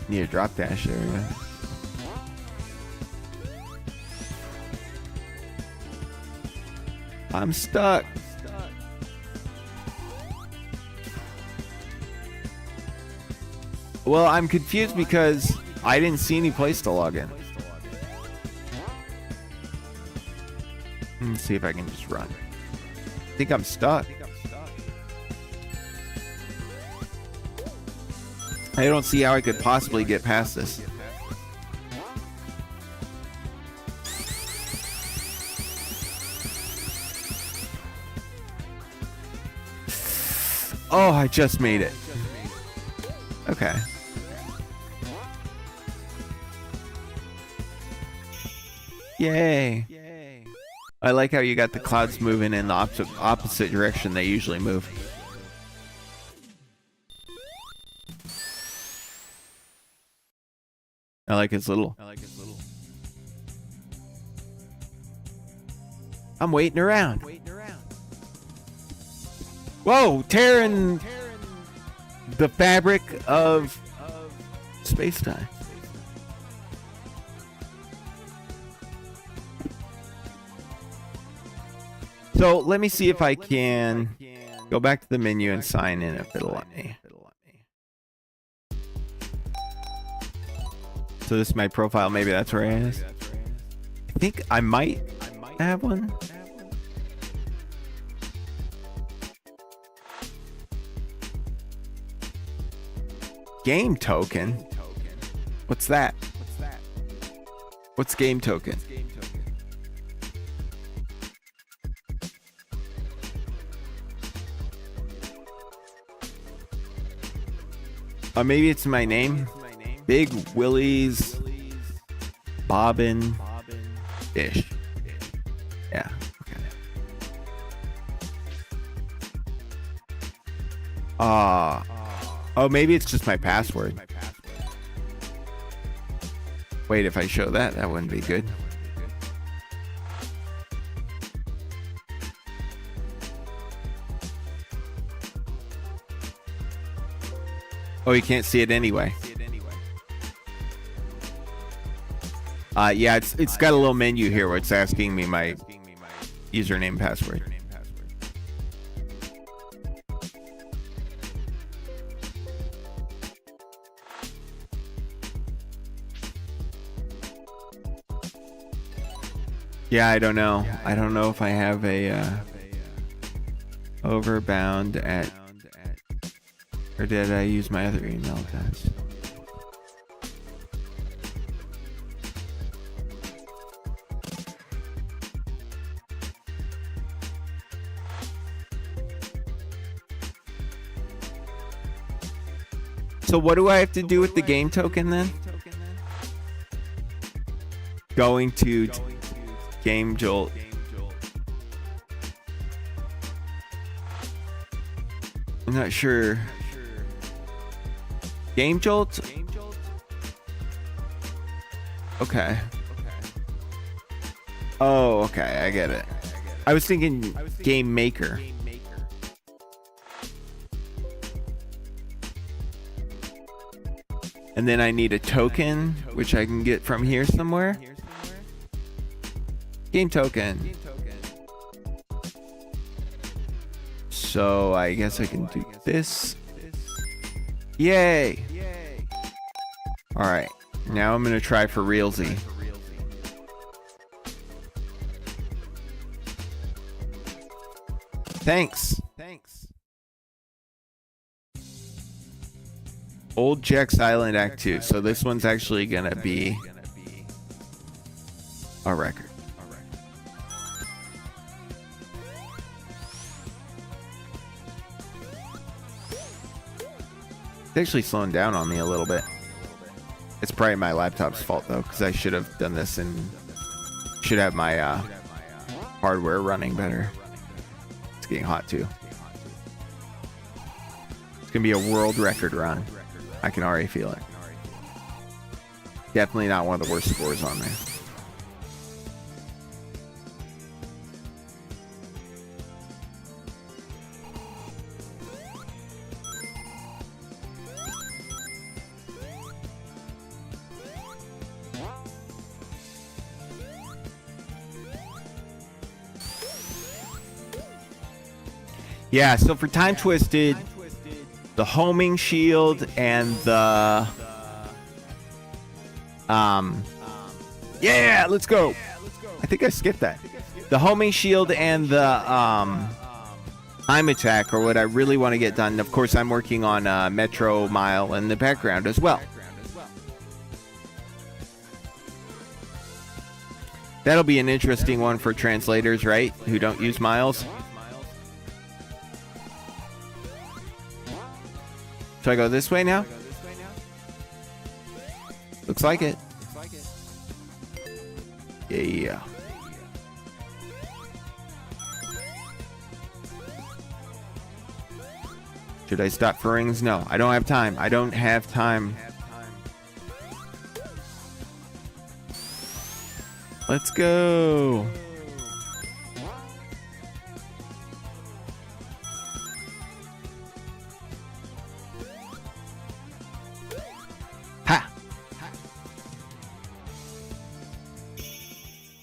Need a drop dash area. I'm stuck. Well, I'm confused because I didn't see any place to log in. Let's see if I can just run. I think I'm stuck. I don't see how I could possibly get past this. Oh, I just made it. Okay. Yay. I like how you got the clouds moving in the opposite direction they usually move. I like his little. I'm waiting around. Whoa, tearing the fabric of space-time. So let me see if I can go back to the menu and sign in if it'll let me. So this is my profile. Maybe that's where it is. I think I might have one. Game token? What's that? What's game token? Maybe it's my name. Big Willie's Bobbin Ish. Yeah. Okay. Oh, maybe it's just my password. Wait, if I show that, that wouldn't be good. Oh, you can't see it anyway. Yeah, it's got a little menu here where it's asking me my username and password. Yeah, I don't know. I don't know if I have a Overbound at, or did I use my other email address? So what do I have to do with the game token then? Going to Game Jolt. I'm not sure. Game Jolt? Okay. Oh, okay, I get it. I was thinking Game Maker. And then I need a token, which I can get from here somewhere. Game token. So I guess I can do this. Yay! Alright, now I'm gonna try for realsy. Thanks. Old Jack's Island Act 2. So this one's actually gonna be a record. It's actually slowing down on me a little bit. It's probably my laptop's fault though, because I should have done this and should have my hardware running better. getting hot too. It's gonna be a world record run. I can already feel it. Definitely not one of the worst scores on there. Yeah, so for Time Twisted, the homing shield and the yeah, let's go. I think I skipped that. The homing shield and the time attack are what I really want to get done. Of course, I'm working on Metro Mile in the background as well. That'll be an interesting one for translators, right? Who don't use miles. So I go this way now? Looks like it. Yeah. Should I stop for rings? No, I don't have time. I don't have time. Let's go. Ha!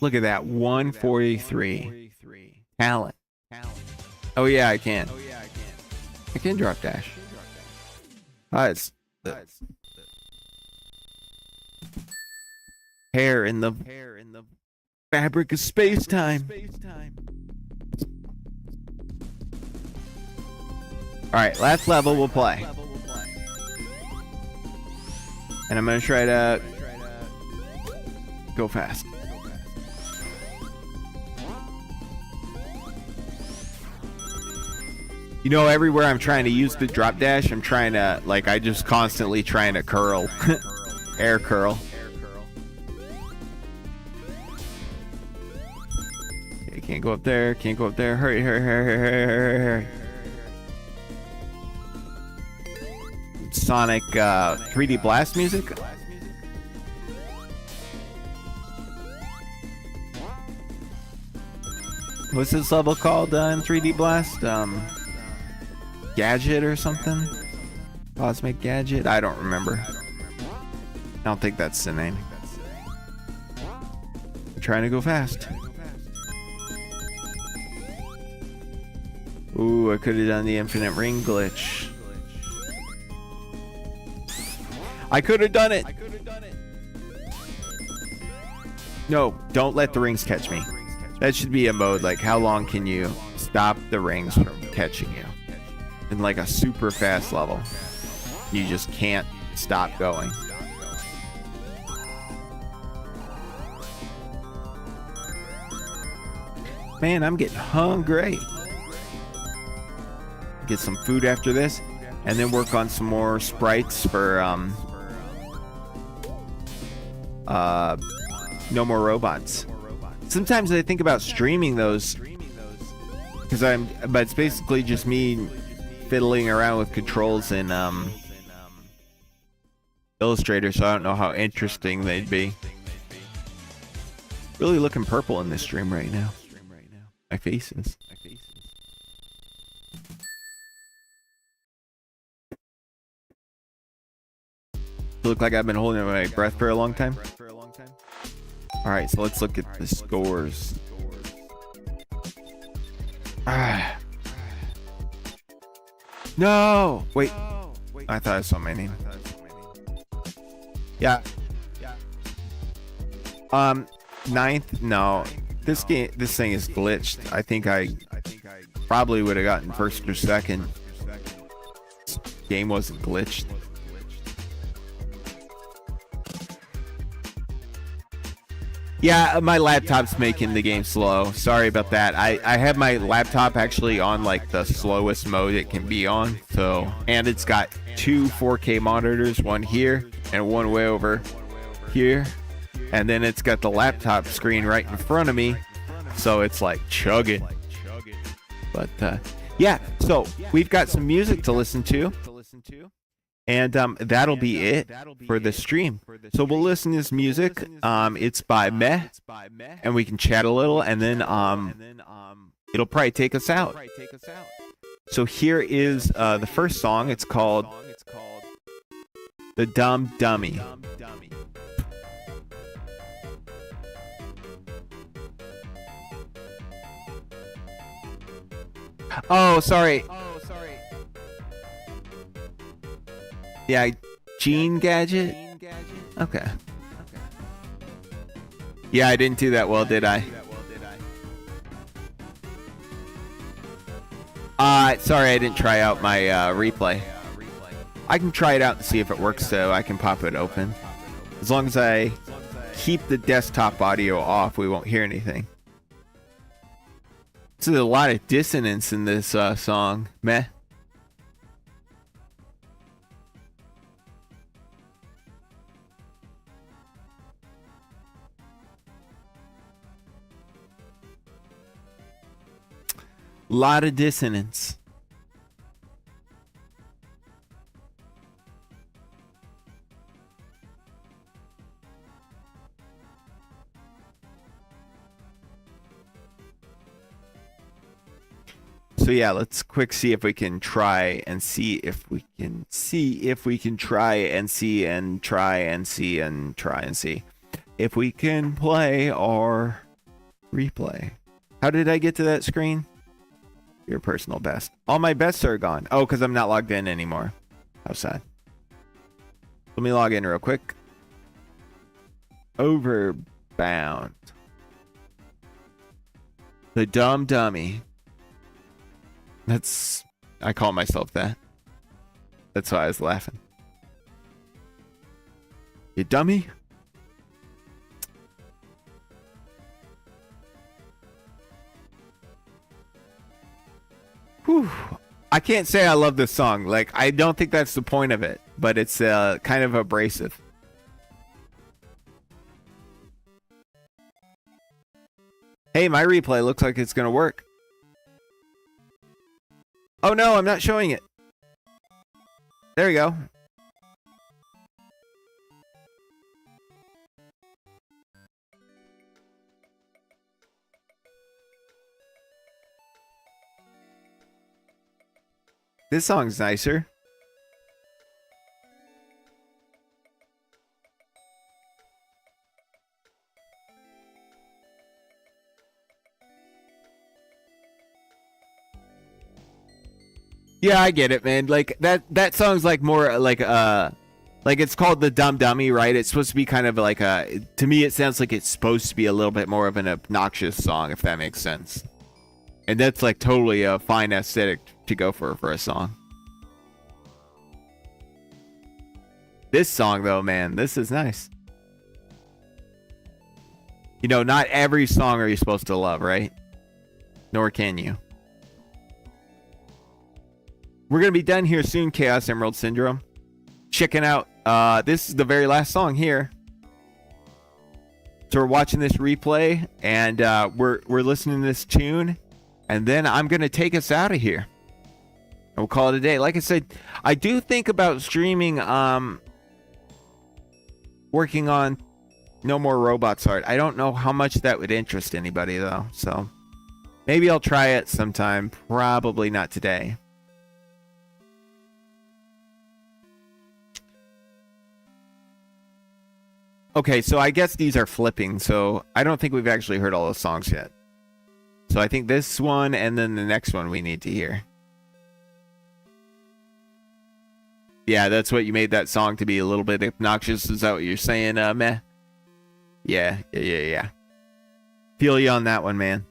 Look at that, 143. Talent. Oh yeah, I can. I can drop dash. It's hair in the fabric of space-time. Alright, last level we'll play. And I'm gonna try to go fast. You know, everywhere I'm trying to use the drop dash, I'm trying to, like, I just constantly trying to curl. Air curl. Okay, can't go up there, can't go up there. Hurry, hurry, hurry, hurry, hurry, hurry. Sonic 3D Blast music. What's this level called in 3D Blast? Gadget or something? Cosmic Gadget? I don't remember. I don't think that's the name. I'm trying to go fast. Ooh, I could have done the infinite ring glitch. I could have done it. No, don't let the rings catch me. That should be a mode, like how long can you stop the rings from catching you? In like a super fast level. You just can't stop going. Man, I'm getting hungry. Get some food after this, and then work on some more sprites for No More Robots. Sometimes I think about streaming those because but it's basically just me fiddling around with controls in Illustrator, so I don't know how interesting they'd be. Really looking purple in this stream right now. My face is. Look like I've been holding my breath for a long time. Alright, so let's look at the scores. No! Wait. I thought I saw my name. Yeah. Ninth? No. This thing is glitched. I think I probably would have gotten first or second. This game wasn't glitched. Yeah, my laptop's making the game slow. Sorry about that. I have my laptop actually on like the slowest mode it can be on. So, and it's got two 4K monitors, one here and one way over here. And then it's got the laptop screen right in front of me. So it's like chugging. But yeah, so we've got some music to listen to, and that'll be it for the stream. So we'll listen to this music. It's by Meh, and we can chat a little, and then it'll probably take us out. So here is the first song. It's called "The Dumb Dummy." Oh, sorry. Yeah, Gene Gadget? Okay. Yeah, I didn't do that well, did I? Sorry, I didn't try out my replay. I can try it out and see if it works, so I can pop it open. As long as I keep the desktop audio off, we won't hear anything. There's a lot of dissonance in this song. Meh. Lot of dissonance. So yeah, let's quick see if we can try and see if we can try and see and try and see and try and see if we can play or replay. How did I get to that screen? Your personal best. All my bests are gone. Oh, because I'm not logged in anymore. How sad. Let me log in real quick. Overbound. The Dumb Dummy. I call myself that. That's why I was laughing. You dummy? Whew. I can't say I love this song. Like, I don't think that's the point of it, but it's kind of abrasive. Hey, my replay looks like it's gonna work. Oh no, I'm not showing it. There we go. This song's nicer. Yeah, I get it, man. Like that song's like more like it's called The Dumb Dummy, right? It's supposed to be kind of like to me it sounds like it's supposed to be a little bit more of an obnoxious song, if that makes sense. And that's like totally a fine aesthetic to go for a song. This song though, man, this is nice. You know, not every song are you supposed to love, right? Nor can you. We're going to be done here soon, Chaos Emerald Syndrome. Checking out, this is the very last song here. So we're watching this replay, and we're listening to this tune, and then I'm going to take us out of here. And we'll call it a day. Like I said, I do think about streaming, working on No More Robots art. I don't know how much that would interest anybody, though. So maybe I'll try it sometime. Probably not today. Okay, so I guess these are flipping, so I don't think we've actually heard all the songs yet. So I think this one and then the next one we need to hear. Yeah, that's what you made that song to be, a little bit obnoxious. Is that what you're saying, Meh? Yeah. Feel you on that one, man.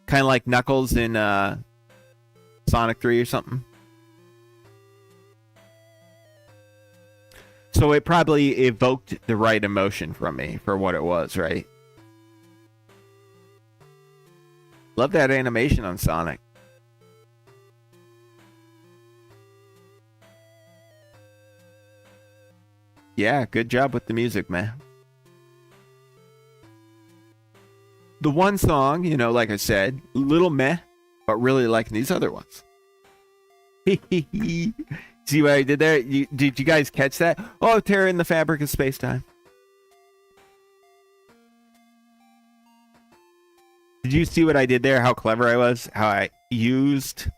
Kind of like Knuckles in Sonic 3 or something. So it probably evoked the right emotion from me for what it was, right? Love that animation on Sonic. Yeah, good job with the music, man. The one song, you know, like I said, little meh, but really liking these other ones. See what I did there? Did you guys catch that? Oh, tear in the fabric of space-time. Did you see what I did there? How clever I was? How I used...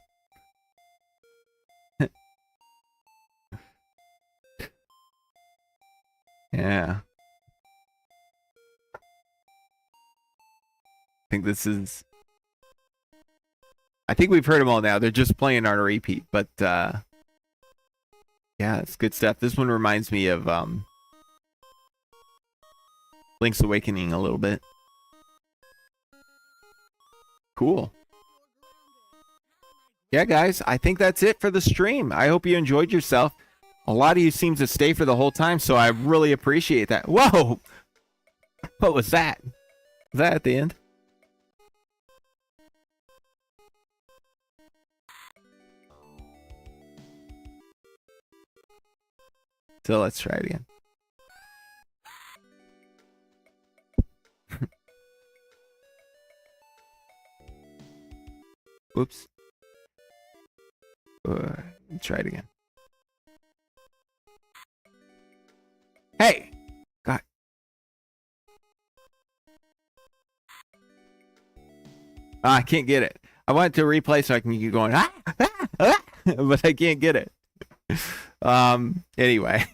Yeah. I think this is... I think we've heard them all now. They're just playing on a repeat, but yeah, it's good stuff. This one reminds me of Link's Awakening a little bit. Cool. Yeah, guys, I think that's it for the stream. I hope you enjoyed yourself. A lot of you seem to stay for the whole time, so I really appreciate that. Whoa! What was that? Was that at the end? So let's try it again. Whoops. Let's try it again. Hey! God. I can't get it. I want it to replay so I can keep going, but I can't get it. Anyway,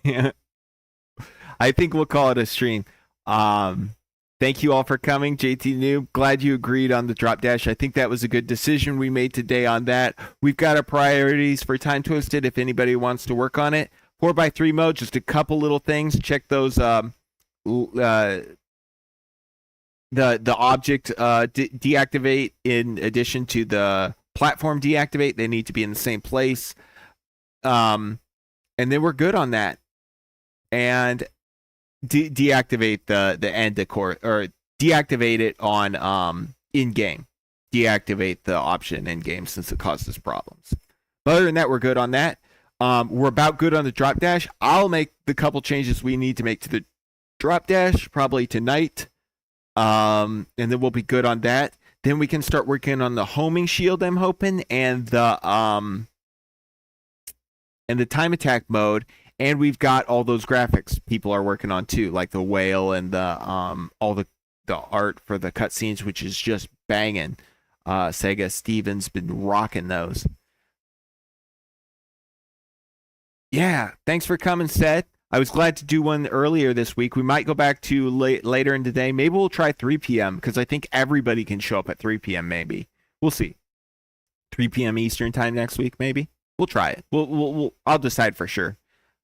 I think we'll call it a stream. Thank you all for coming. JT Noob, glad you agreed on the drop dash. I think that was a good decision we made today on that. We've got our priorities for Time Twisted if anybody wants to work on it. 4x3 mode, just a couple little things. Check those the object deactivate in addition to the platform deactivate. They need to be in the same place. And then we're good on that. And deactivate the end of course, or deactivate it on in game. Deactivate the option in game since it causes problems. But other than that, we're good on that. We're about good on the drop dash. I'll make the couple changes we need to make to the drop dash probably tonight. And then we'll be good on that. Then we can start working on the homing shield, I'm hoping, and the time attack mode. And we've got all those graphics people are working on too, like the whale and the all the art for the cutscenes, which is just banging. Sega Stevens been rocking those. Yeah, thanks for coming, Seth. I was glad to do one earlier this week. We might go back to later in the day. Maybe we'll try 3 p.m. because I think everybody can show up at 3 p.m. Maybe we'll see. 3 p.m. Eastern time next week. Maybe we'll try it. I'll decide for sure.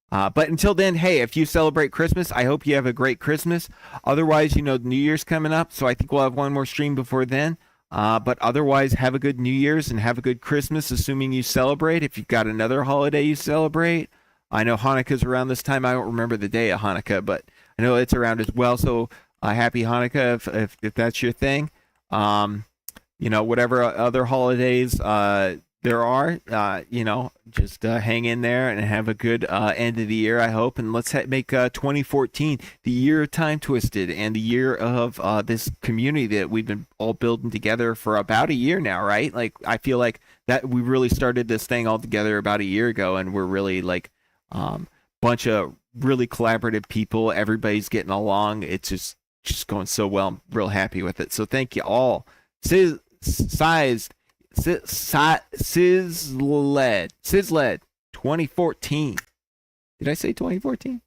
But until then, hey, if you celebrate Christmas, I hope you have a great Christmas. Otherwise, New Year's coming up, so I think we'll have one more stream before then. But otherwise, have a good New Year's and have a good Christmas, assuming you celebrate. If you've got another holiday you celebrate. I know Hanukkah's around this time. I don't remember the day of Hanukkah, but I know it's around as well. So happy Hanukkah if that's your thing. Whatever other holidays there are, just hang in there and have a good end of the year, I hope. And let's make 2014 the year of Time Twisted and the year of this community that we've been all building together for about a year now, right? Like, I feel like that we really started this thing all together about a year ago, and we're really like bunch of really collaborative people. Everybody's getting along. It's just going so well. I'm real happy with it. So thank you all. Sizzled 2014. Did I say 2014?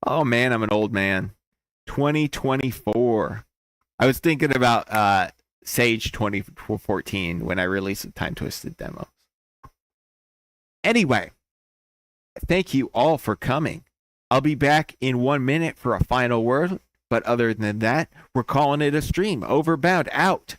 Oh man, I'm an old man. 2024. I was thinking about Sage 2014 when I released the Time Twisted demos. Anyway, thank you all for coming. I'll be back in 1 minute for a final word, but other than that, we're calling it a stream. Overbound out.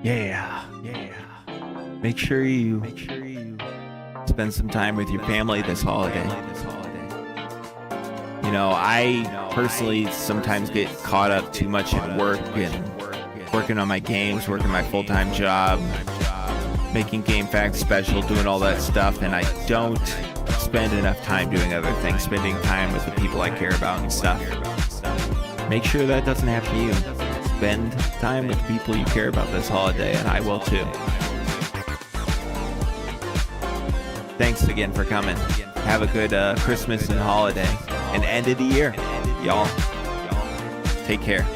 Yeah. Make sure you spend some time with your family this holiday. You know, I personally sometimes get caught up too much in work and working on my games, working my full-time job, making GameFAQs special, doing all that stuff, and I don't spend enough time doing other things, spending time with the people I care about and stuff. Make sure that doesn't happen to you. Spend time with the people you care about this holiday, and I will too. Thanks again for coming. Have a good Christmas and holiday and end of the year, y'all. Take care.